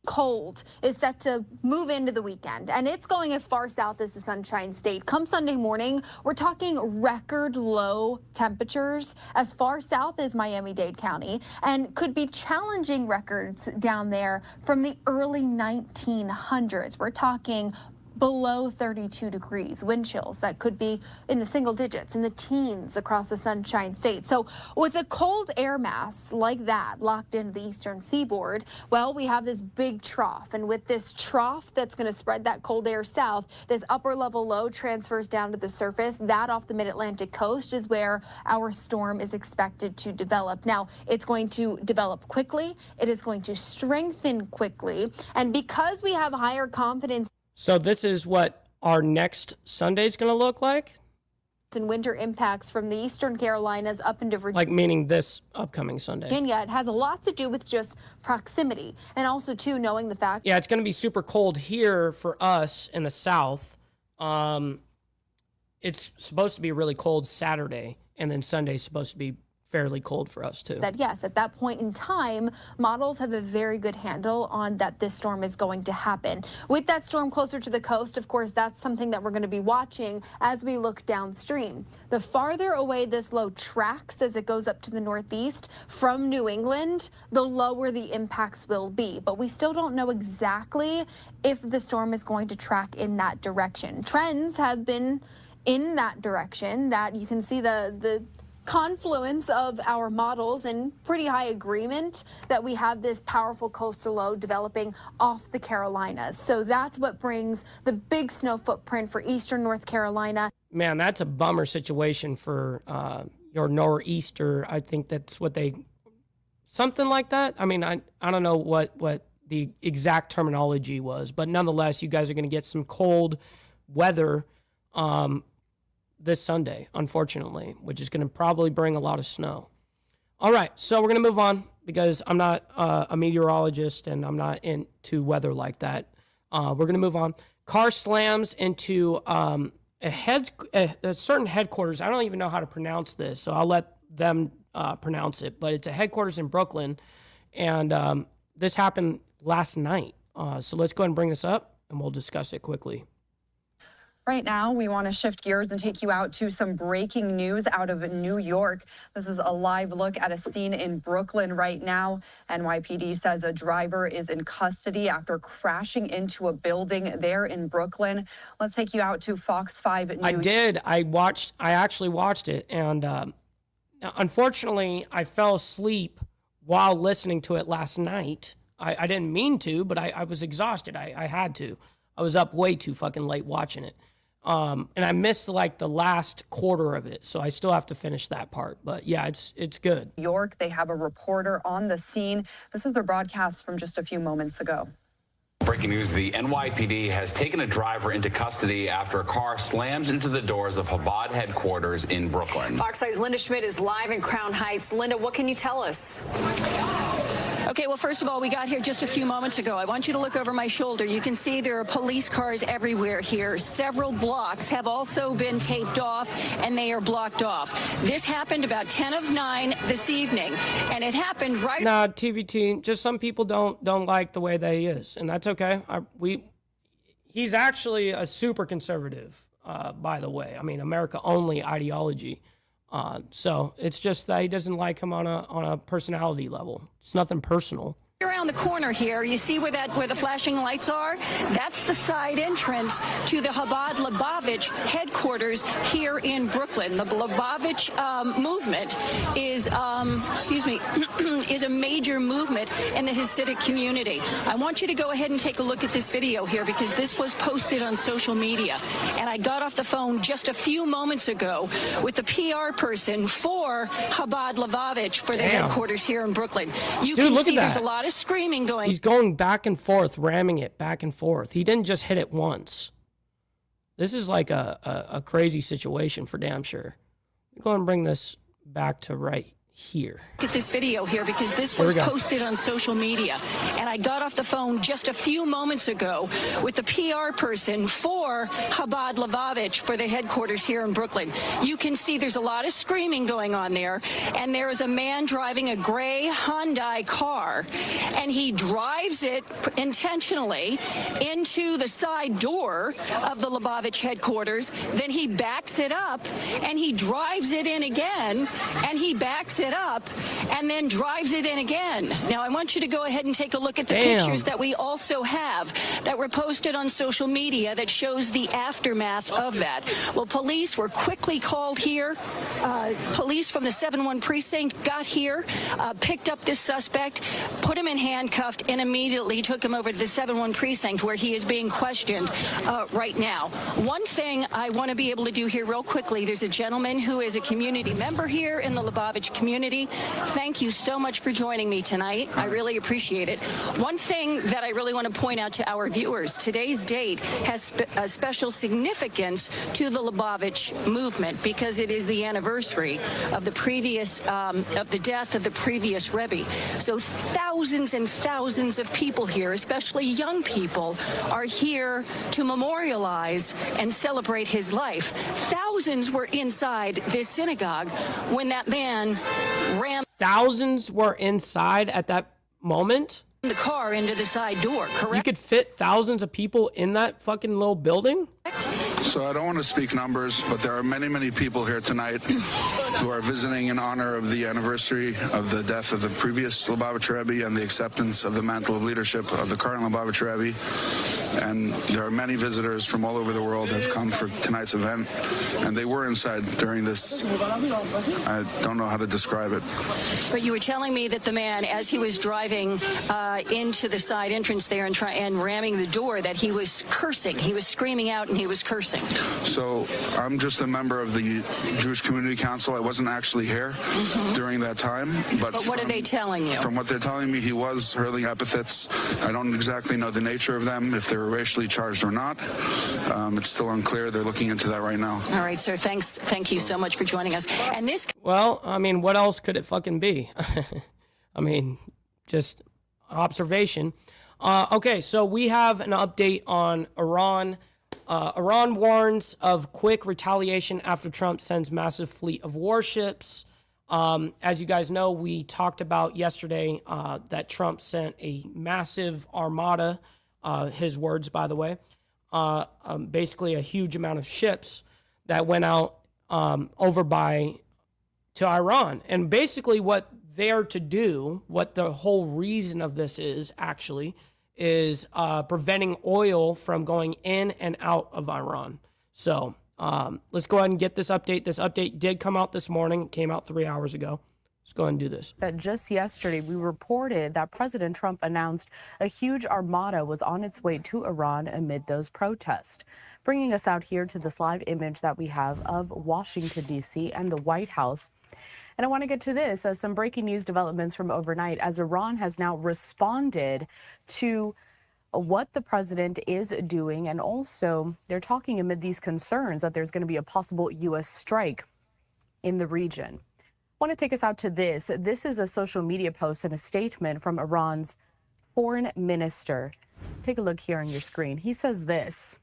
Cold is set to move into the weekend, and it's going as far south as the Sunshine State. Come Sunday morning, we're talking record low temperatures as far south as Miami-Dade County, and could be challenging records down there from the early 1900s. We're talking below 32 degrees, wind chills that could be in the single digits, in the teens across the Sunshine State. So with a cold air mass like that locked into the eastern seaboard, well, we have this big trough. And with this trough that's going to spread that cold air south, this upper level low transfers down to the surface. That off the mid-Atlantic coast is where our storm is expected to develop. Now, it's going to develop quickly. It is going to strengthen quickly. And because we have higher confidence... So this is what our next Sunday is going to look like? And winter impacts from the eastern Carolinas up into Virginia. Like meaning this upcoming Sunday. Virginia. It has a lot to do with just proximity. And also, too, knowing the fact... Yeah, it's going to be super cold here for us in the south. It's supposed to be really cold Saturday, and then Sunday's supposed to be fairly cold for us, too. That, yes, at that point in time, models have a very good handle on that this storm is going to happen. With that storm closer to the coast, of course, that's something that we're going to be watching as we look downstream. The farther away this low tracks as it goes up to the northeast from New England, the lower the impacts will be. But we still don't know exactly if the storm is going to track in that direction. Trends have been in that direction, that you can see the confluence of our models and pretty high agreement that we have this powerful coastal low developing off the Carolinas. So that's what brings the big snow footprint for eastern North Carolina. Man, that's a bummer situation for your nor'easter. I think that's what they, something like that. I mean, I don't know what the exact terminology was, but nonetheless, you guys are going to get some cold weather this Sunday, unfortunately, which is going to probably bring a lot of snow. All right, so we're going to move on because I'm not a meteorologist and I'm not into weather like that. We're going to move on. Car slams into a certain headquarters. I don't even know how to pronounce this, so I'll let them pronounce it. But it's a headquarters in Brooklyn, and this happened last night. So let's go ahead and bring this up, and we'll discuss it quickly. Right now, we want to shift gears and take you out to some breaking news out of New York. This is a live look at a scene in Brooklyn right now. NYPD says a driver is in custody after crashing into a building there in Brooklyn. Let's take you out to Fox 5 News. I did. I actually watched it. And unfortunately, I fell asleep while listening to it last night. I didn't mean to, but I was exhausted. I had to. I was up way too fucking late watching it. And I missed like the last quarter of it, so I still have to finish that part. But yeah, it's good. New York, they have a reporter on the scene. This is their broadcast from just a few moments ago. Breaking news, the NYPD has taken a driver into custody after a car slams into the doors of Chabad headquarters in Brooklyn. Fox 5's Linda Schmidt is live in Crown Heights. Linda, what can you tell us? Okay, well, first of all, we got here just a few moments ago. I want you to look over my shoulder. You can see there are police cars everywhere here. Several blocks have also been taped off, and they are blocked off. This happened about 10 of 9 this evening, and it happened right... Nah, TVT, just some people don't like the way that he is, and that's okay. He's actually a super conservative, by the way. I mean, America-only ideology. So it's just that he doesn't like him on a personality level. It's nothing personal. Around the corner here, you see where the flashing lights are? That's the side entrance to the Chabad Lubavitch headquarters here in Brooklyn. The Lubavitch movement is, is a major movement in the Hasidic community. I want you to go ahead and take a look at this video here because this was posted on social media. And I got off the phone just a few moments ago with the PR person for Chabad Lubavitch for the headquarters here in Brooklyn. You can see there's a lot of screaming going. He's going back and forth, ramming it back and forth. He didn't just hit it once. This is like a crazy situation for damn sure. Go and bring this back to right here. Look at this video here because this was posted on social media. And I got off the phone just a few moments ago with the PR person for Chabad Lubavitch for the headquarters here in Brooklyn. You can see there's a lot of screaming going on there. And there is a man driving a gray Hyundai car. And he drives it intentionally into the side door of the Lubavitch headquarters. Then he backs it up and he drives it in again. And he backs it up and then drives it in again. Now, I want you to go ahead and take a look at the pictures that we also have that were posted on social media that shows the aftermath of that. Well, police were quickly called here. Police from the 7-1 precinct got here, picked up this suspect, put him in handcuffed, and immediately took him over to the 7-1 precinct where he is being questioned right now. One thing I want to be able to do here real quickly, there's a gentleman who is a community member here in the Lubavitch community. Thank you so much for joining me tonight. I really appreciate it. One thing that I really want to point out to our viewers, today's date has a special significance to the Lubavitch movement because it is the anniversary of the previous, of the death of the previous Rebbe. So thousands and thousands of people here, especially young people, are here to memorialize and celebrate his life. Thousands were inside this synagogue when that man ran. Thousands were inside at that moment? The car into the side door, correct? You could fit thousands of people in that fucking little building? So I don't want to speak numbers, but there are many, many people here tonight who are visiting in honor of the anniversary of the death of the previous Lubavitch Rebbe and the acceptance of the mantle of leadership of the current Lubavitch Rebbe. And there are many visitors from all over the world that have come for tonight's event, and they were inside during this. I don't know how to describe it. But you were telling me that the man, as he was driving into the side entrance there and ramming the door, that he was cursing. He was screaming out and he was cursing. So I'm just a member of the Jewish Community Council. I wasn't actually here during that time. But what are they telling you? From what they're telling me, he was hurling epithets. I don't exactly know the nature of them, if they were racially charged or not. It's still unclear. They're looking into that right now. All right, sir. Thank you so much for joining us. And this... Well, I mean, what else could it fucking be? I mean, just observation. Okay, so we have an update on Iran. Iran warns of quick retaliation after Trump sends massive fleet of warships. As you guys know, we talked about yesterday that Trump sent a massive armada, his words, by the way, basically a huge amount of ships that went out over to Iran. And basically what they're to do, what the whole reason of this is actually, is preventing oil from going in and out of Iran. So let's go ahead and get this update. This update did come out this morning. It came out 3 hours ago. Let's go ahead and do this. That just yesterday, we reported that President Trump announced a huge armada was on its way to Iran amid those protests. Bringing us out here to this live image that we have of Washington, D.C. and the White House. And I want to get to this, some breaking news developments from overnight, as Iran has now responded to what the president is doing. And also, they're talking amid these concerns that there's going to be a possible U.S. strike in the region. I want to take us out to this. This is a social media post and a statement from Iran's foreign minister. Take a look here on your screen. He says this.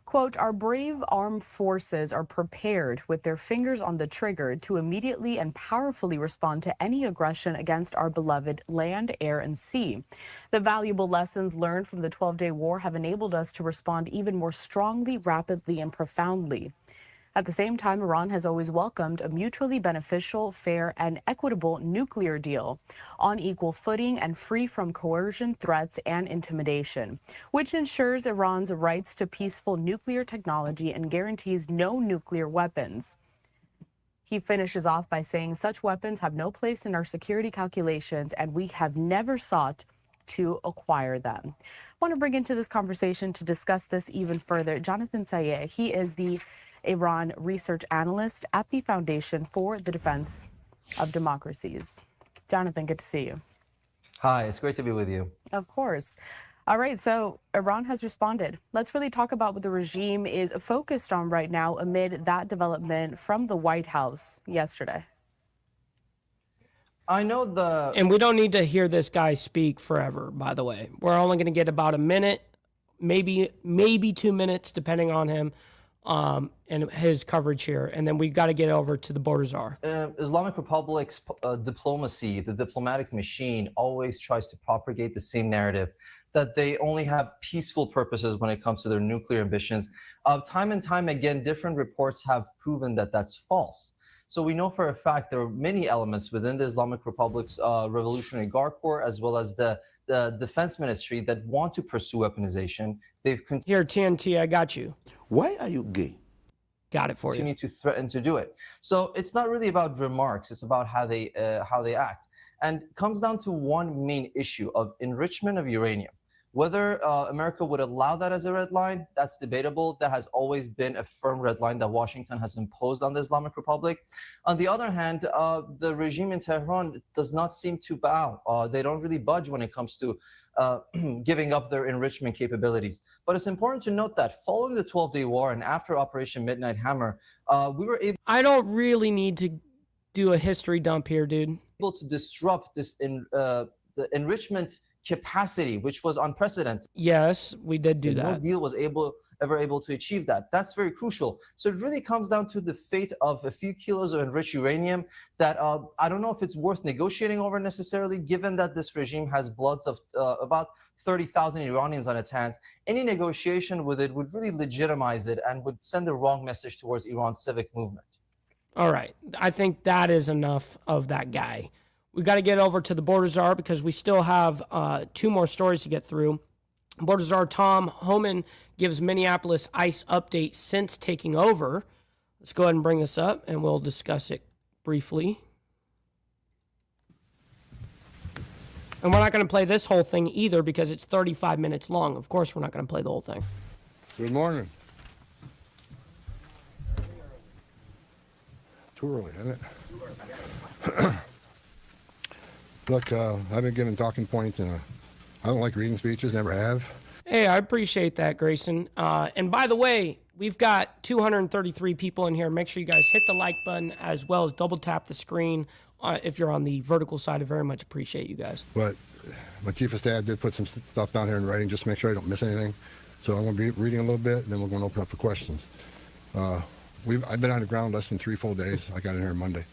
Quote, our brave armed forces are prepared with their fingers on the trigger to immediately and powerfully respond to any aggression against our beloved land, air, and sea. The valuable lessons learned from the 12-day war have enabled us to respond even more strongly, rapidly, and profoundly. At the same time, Iran has always welcomed a mutually beneficial, fair, and equitable nuclear deal on equal footing and free from coercion, threats, and intimidation, which ensures Iran's rights to peaceful nuclear technology and guarantees no nuclear weapons. He finishes off by saying such weapons have no place in our security calculations, and we have never sought to acquire them. I want to bring into this conversation to discuss this even further Jonathan Sayeh. He is the Iran research analyst at the Foundation for the Defense of Democracies. Jonathan, good to see you. Hi, it's great to be with you. Of course. All right, so Iran has responded. Let's really talk about what the regime is focused on right now amid that development from the White House yesterday. I know And we don't need to hear this guy speak forever, by the way. We're only going to get about a minute, maybe 2 minutes, depending on him and his coverage here. And then we got to get over to the border czar. Islamic Republic's diplomacy, the diplomatic machine, always tries to propagate the same narrative that they only have peaceful purposes when it comes to their nuclear ambitions. Time and time again, different reports have proven that that's false. So we know for a fact there are many elements within the Islamic Republic's Revolutionary Guard Corps, as well as the Defense Ministry, that want to pursue weaponization. They've Here, TNT, I got you. Why are you gay? Got it for you. Continue to threaten to do it. So it's not really about remarks. It's about how they act. And it comes down to one main issue of enrichment of uranium. Whether America would allow that as a red line, that's debatable. That has always been a firm red line that Washington has imposed on the Islamic Republic. On the other hand, the regime in Tehran does not seem to bow. They don't really budge when it comes to giving up their enrichment capabilities. But it's important to note that following the 12-day war and after Operation Midnight Hammer, we were able... I don't really need to do a history dump here, dude. ...able to disrupt this the enrichment capacity, which was unprecedented. Yes, we did do and that. No deal was ever able to achieve that. That's very crucial. So it really comes down to the fate of a few kilos of enriched uranium that I don't know if it's worth negotiating over necessarily, given that this regime has bloods of about 30,000 Iranians on its hands. Any negotiation with it would really legitimize it and would send the wrong message towards Iran's civic movement. All right. I think that is enough of that guy. We got to get over to the border czar because we still have 2 more stories to get through. Border czar Tom Homan gives Minneapolis ICE update since taking over. Let's go ahead and bring this up and we'll discuss it briefly. And we're not going to play this whole thing either because it's 35 minutes long. Of course, we're not going to play the whole thing. Good morning. Too early, isn't it? Look, I've been given talking points, and I don't like reading speeches, never have. Hey, I appreciate that, Grayson. And by the way, we've got 233 people in here. Make sure you guys hit the like button as well as double tap the screen if you're on the vertical side. I very much appreciate you guys. But my chief of staff did put some stuff down here in writing just to make sure I don't miss anything. So I'm going to be reading a little bit, and then we're going to open up for questions. I've been on the ground less than 3 full days. I got in here Monday.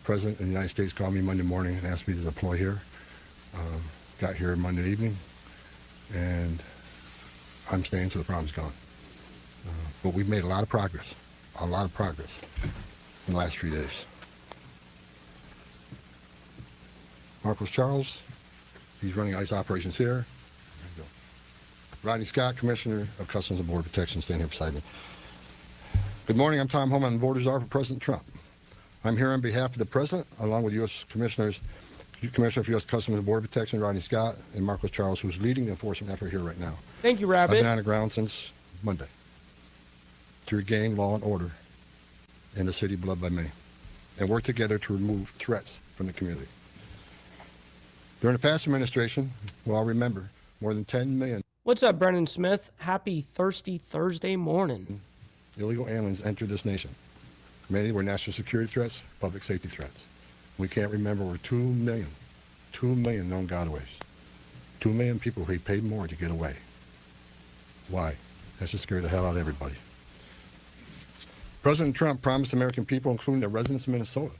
President of the United States called me Monday morning and asked me to deploy here. Got here Monday evening, and I'm staying so the problem's gone. But we've made a lot of progress in the last 3 days. Marcos Charles, he's running ICE operations here. There you go. Rodney Scott, Commissioner of Customs and Border Protection, staying here beside me. Good morning, I'm Tom Homan, Border Czar for President Trump. I'm here on behalf of the President, along with U.S. Commissioner for U.S. Customs and Border Protection, Rodney Scott, and Marcos Charles, who's leading the enforcement effort here right now. Thank you, Rabbit. I've been on the ground since Monday to regain law and order in the city beloved by many, and work together to remove threats from the community. During the past administration, we'll all remember, more than 10 million... What's up, Brennan Smith? Happy Thirsty Thursday morning. ...illegal aliens entered this nation. Many were national security threats, public safety threats. We can't remember over 2 million known gotaways. 2 million people who paid more to get away. Why? That should scare the hell out of everybody. President Trump promised American people, including the residents of Minnesota,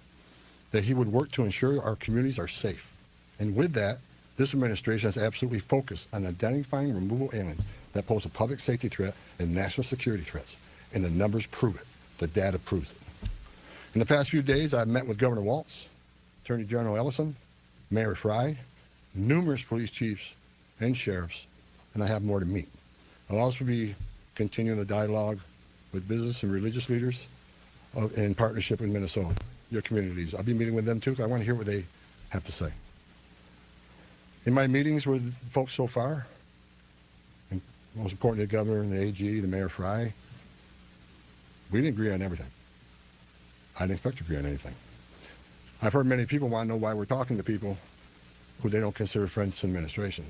that he would work to ensure our communities are safe. And with that, this administration has absolutely focused on identifying removal aliens that pose a public safety threat and national security threats. and the numbers prove it. The data proves it. In the past few days, I've met with Governor Walz, Attorney General Ellison, Mayor Fry, numerous police chiefs and sheriffs, and I have more to meet. I'll also be continuing the dialogue with business and religious leaders in partnership with Minnesota, your communities. I'll be meeting with them too, because I want to hear what they have to say. In my meetings with folks so far, and most importantly, the governor and the AG, the Mayor Fry, we didn't agree on everything. I didn't expect to agree on anything. I've heard many people want to know why we're talking to people who they don't consider friends to administration.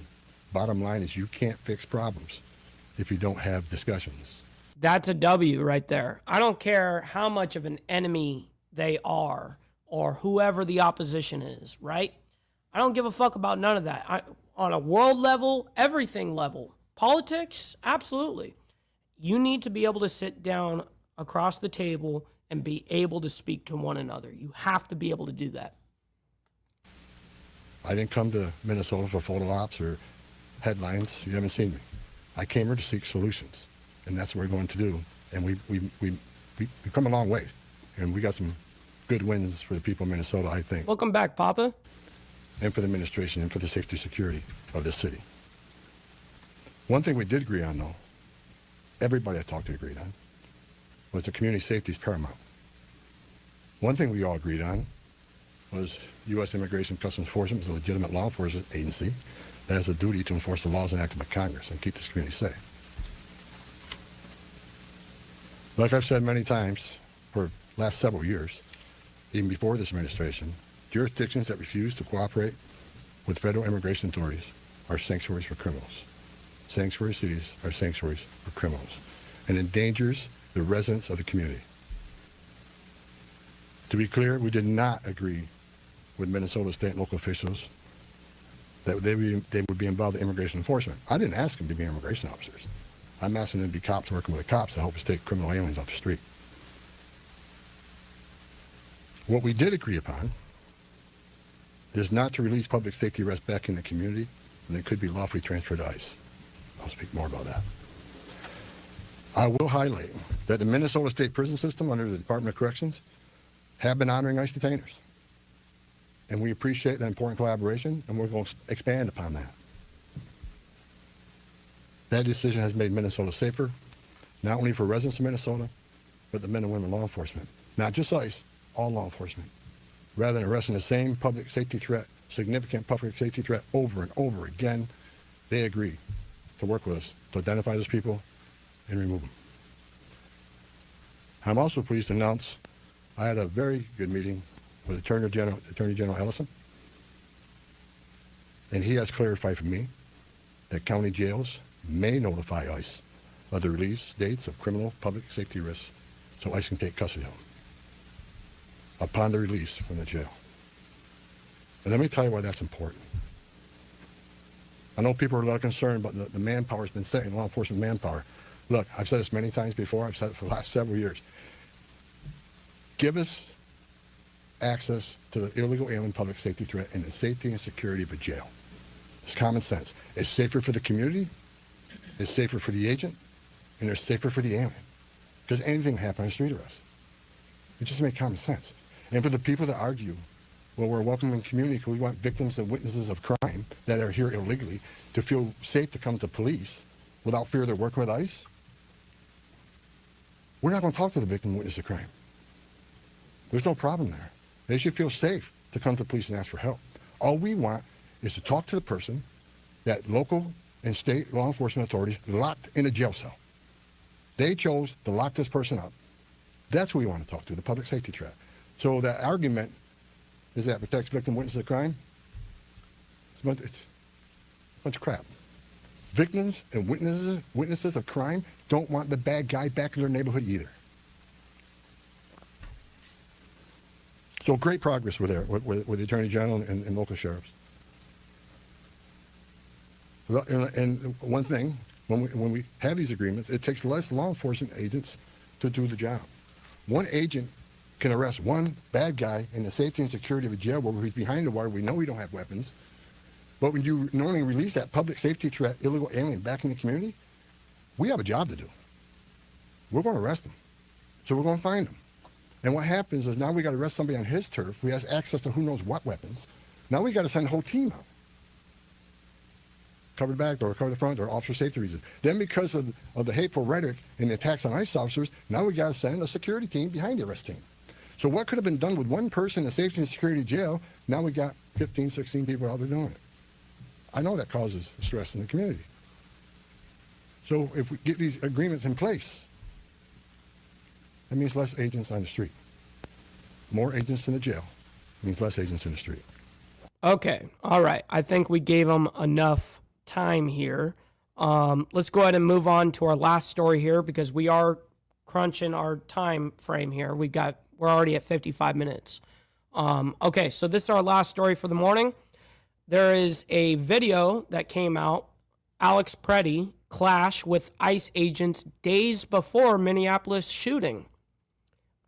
Bottom line is you can't fix problems if you don't have discussions. That's a W right there. I don't care how much of an enemy they are or whoever the opposition is, right? I don't give a fuck about none of that. On a world level, everything level, politics, absolutely. You need to be able to sit down across the table and be able to speak to one another. You have to be able to do that. I didn't come to Minnesota for photo ops or headlines. You haven't seen me. I came here to seek solutions, and that's what we're going to do. And we've come a long way, and we got some good wins for the people of Minnesota, I think. Welcome back, Papa. And for the administration and for the safety and security of this city. One thing we did agree on, though, everybody I talked to agreed on, was that community safety is paramount. One thing we all agreed on was U.S. Immigration Customs Enforcement is a legitimate law enforcement agency that has a duty to enforce the laws enacted by Congress and keep this community safe. Like I've said many times for the last several years, even before this administration, jurisdictions that refuse to cooperate with federal immigration authorities are sanctuaries for criminals. Sanctuary cities are sanctuaries for criminals and endangers the residents of the community. To be clear, we did not agree with Minnesota state and local officials that they would be involved in immigration enforcement. I didn't ask them to be immigration officers. I'm asking them to be cops working with the cops to help us take criminal aliens off the street. What we did agree upon is not to release public safety arrests back in the community, and they could be lawfully transferred to ICE. I'll speak more about that. I will highlight that the Minnesota State Prison System under the Department of Corrections have been honoring ICE detainers. And we appreciate that important collaboration, and we're going to expand upon that. That decision has made Minnesota safer, not only for residents of Minnesota, but the men and women in law enforcement. Not just ICE, all law enforcement. Rather than arresting the same public safety threat, significant public safety threat over and over again, they agree to work with us to identify those people and remove them. I'm also pleased to announce I had a very good meeting with Attorney General Ellison, and he has clarified for me that county jails may notify ICE of the release dates of criminal public safety risks so ICE can take custody of them upon the release from the jail. And let me tell you why that's important. I know people are a lot concerned about the manpower has been set in law enforcement manpower. Look, I've said this many times before. I've said it for the last several years. Give us access to the illegal alien public safety threat and the safety and security of a jail. It's common sense. It's safer for the community, it's safer for the agent, and it's safer for the alien. Because anything can happen on a street arrest. It just makes common sense. And for the people that argue, well, we're a welcoming community because we want victims and witnesses of crime that are here illegally to feel safe to come to police without fear they're working with ICE, we're not going to talk to the victim and witness of crime. There's no problem there. They should feel safe to come to police and ask for help. All we want is to talk to the person that local and state law enforcement authorities locked in a jail cell. They chose to lock this person up. That's who we want to talk to, the public safety threat. So that argument is that protects victim witnesses of crime. It's a bunch of crap. Victims and witnesses of crime don't want the bad guy back in their neighborhood either. So great progress with the Attorney General and local sheriffs. And one thing, when we have these agreements, it takes less law enforcement agents to do the job. One agent can arrest one bad guy in the safety and security of a jail where he's behind the wire. We know we don't have weapons. But when you normally release that public safety threat, illegal alien back in the community, we have a job to do. we're going to arrest him. So we're going to find him. And what happens is now we got to arrest somebody on his turf who has access to who knows what weapons. Now we got to send the whole team out. Cover the back door, cover the front door, officer safety reasons. Then because of the hateful rhetoric and the attacks on ICE officers, now we got to send a security team behind the arrest team. So what could have been done with one person in a safety and security jail, now we got 15, 16 people out there doing it. I know that causes stress in the community. So if we get these agreements in place, that means less agents on the street. More agents in the jail means less agents in the street. Okay. All right. I think we gave them enough time here. Let's go ahead and move on to our last story here because we are crunching our time frame here. We're already at 55 minutes. Okay. So this is our last story for the morning. There is a video that came out. Alex Preddy clash with ICE agents days before Minneapolis shooting.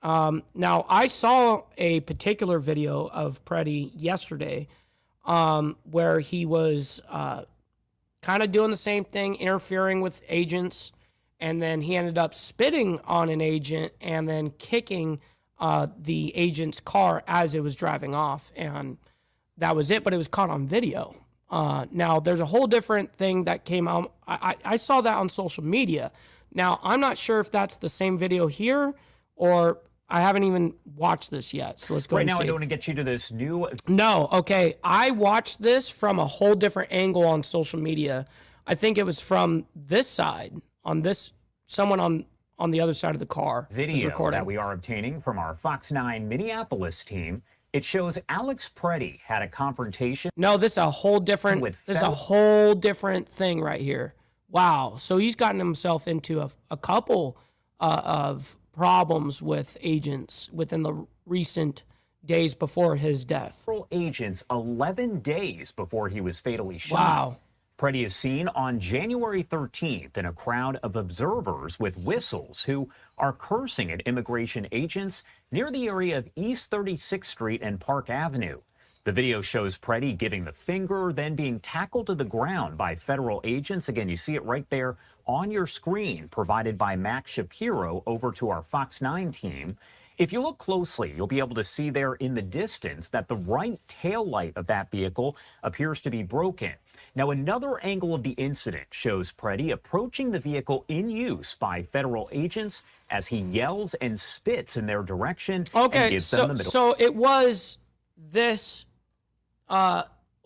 Now, I saw a particular video of Preddy yesterday where he was kind of doing the same thing, interfering with agents, and then he ended up spitting on an agent and then kicking the agent's car as it was driving off. And that was it, but it was caught on video. Now, there's a whole different thing that came out. I saw that on social media. Now, I'm not sure if that's the same video here or I haven't even watched this yet. So let's go right and now, see. I don't want to get you to this new. No, okay. I watched this from a whole different angle on social media. I think it was from this side, on this, someone on the other side of the car. Video that we are obtaining from our Fox 9 Minneapolis team. It shows Alex Preddy had a confrontation. No, this is a whole different. This is a whole different thing right here. Wow. So he's gotten himself into a couple of problems with agents within the recent days before his death. Agents 11 days before he was fatally shot. Wow. Preddy is seen on January 13th in a crowd of observers with whistles who are cursing at immigration agents near the area of East 36th Street and Park Avenue. The video shows Preddy giving the finger, then being tackled to the ground by federal agents. Again, you see it right there on your screen, provided by Max Shapiro over to our Fox 9 team. If you look closely, you'll be able to see there in the distance that the right tail light of that vehicle appears to be broken. Now, another angle of the incident shows Preddy approaching the vehicle in use by federal agents as he yells and spits in their direction. Okay, and gives them the middle. so it was this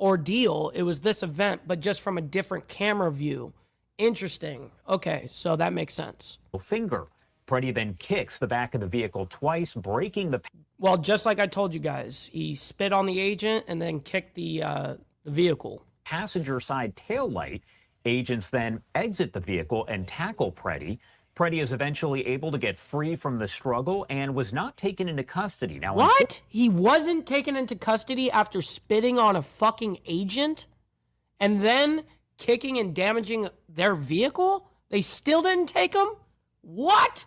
ordeal. It was this event, but just from a different camera view. Interesting. Okay, so that makes sense. Finger. Preddy then kicks the back of the vehicle twice, breaking the... Well, just like I told you guys, he spit on the agent and then kicked the vehicle. Passenger side tail light. Agents then exit the vehicle and tackle Preddy. Preddy is eventually able to get free from the struggle and was not taken into custody. Now, what? He wasn't taken into custody after spitting on a fucking agent and then kicking and damaging their vehicle? They still didn't take him? What?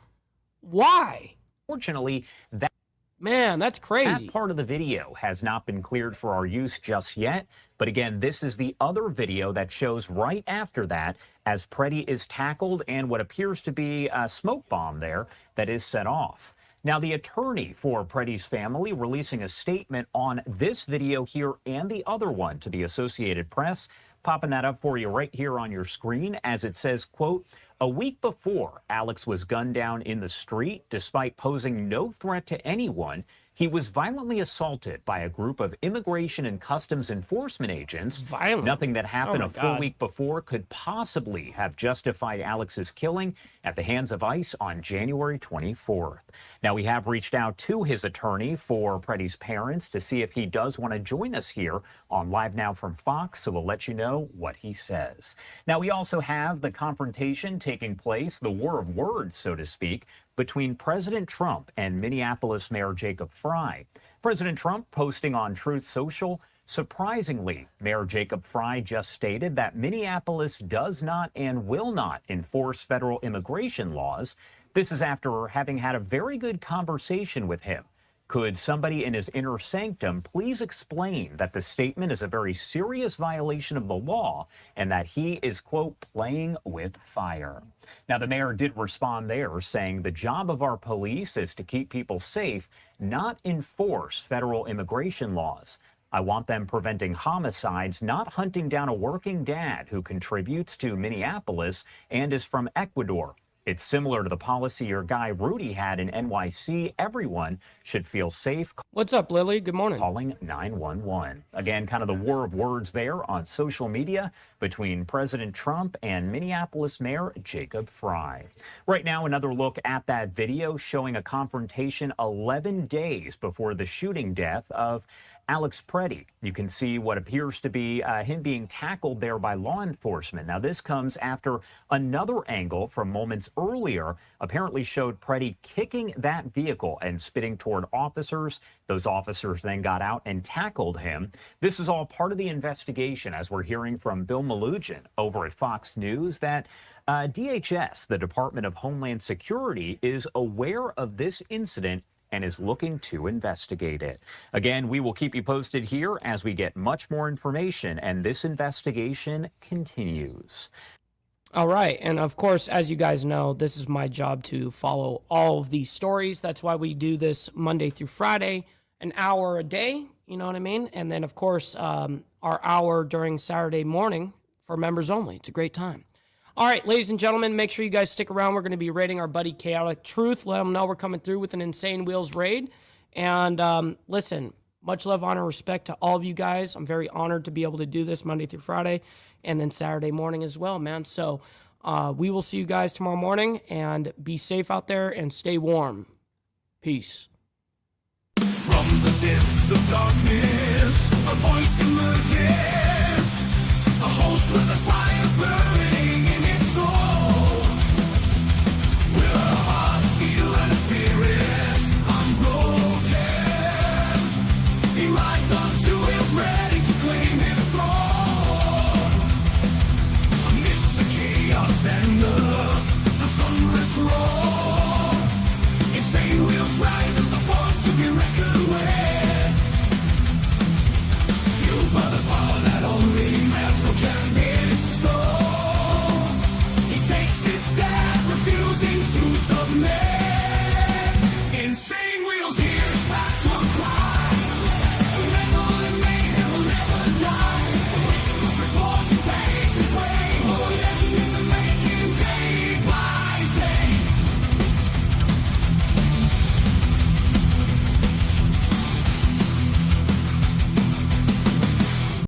Why? Fortunately, that... Man, that's crazy. That part of the video has not been cleared for our use just yet. But again, this is the other video that shows right after that as Preddy is tackled and what appears to be a smoke bomb there that is set off. Now, the attorney for Preddy's family releasing a statement on this video here and the other one to the Associated Press, popping that up for you right here on your screen as it says, quote, "A week before Alex was gunned down in the street, despite posing no threat to anyone, he was violently assaulted by a group of Immigration and Customs Enforcement agents. Violent. Nothing that happened Oh a my full God. week before could possibly have justified Alex's killing at the hands of ICE on January 24th. Now, we have reached out to his attorney for Preddy's parents to see if he does want to join us here on Live Now from Fox, so we'll let you know what he says. Now, we also have the confrontation taking place, the war of words, so to speak, between President Trump and Minneapolis Mayor Jacob Frey. President Trump posting on Truth Social, surprisingly, Mayor Jacob Frey just stated that Minneapolis does not and will not enforce federal immigration laws. This is after having had a very good conversation with him. Could somebody in his inner sanctum please explain that the statement is a very serious violation of the law and that he is, quote, playing with fire? Now, the mayor did respond there, saying the job of our police is to keep people safe, not enforce federal immigration laws. I want them preventing homicides, not hunting down a working dad who contributes to Minneapolis and is from Ecuador. It's similar to the policy your guy Rudy had in NYC. Everyone should feel safe. What's up, Lily? Good morning. Calling 911. Again, kind of the war of words there on social media between President Trump and Minneapolis Mayor Jacob Frey. Right now, another look at that video showing a confrontation 11 days before the shooting death of Alex Preddy. You can see what appears to be him being tackled there by law enforcement. Now, this comes after another angle from moments earlier apparently showed Preddy kicking that vehicle and spitting toward officers. Those officers then got out and tackled him. This is all part of the investigation, as we're hearing from Bill Malugin over at Fox News, that DHS, the Department of Homeland Security, is aware of this incident and is looking to investigate it. Again, we will keep you posted here as we get much more information, and this investigation continues. All right. And of course, as you guys know, this is my job to follow all of these stories. That's why we do this Monday through Friday, an hour a day. You know what I mean? And then, of course, our hour during Saturday morning for members only. It's a great time. All right, ladies and gentlemen, make sure you guys stick around. We're going to be raiding our buddy Chaotic Truth. Let him know we're coming through with an Insane Wheels raid. And listen, much love, honor, respect to all of you guys. I'm very honored to be able to do this Monday through Friday and then Saturday morning as well, man. So we will see you guys tomorrow morning, and be safe out there and stay warm. Peace. From the depths of darkness, a voice emerges, a host with a fire burning in his soul. With a heart, steel, and a spirit unbroken, he rides on two wheels, ready to claim his throne. Amidst the chaos and the thunderous roar, Insane Wheels rise as a force to be reckoned with.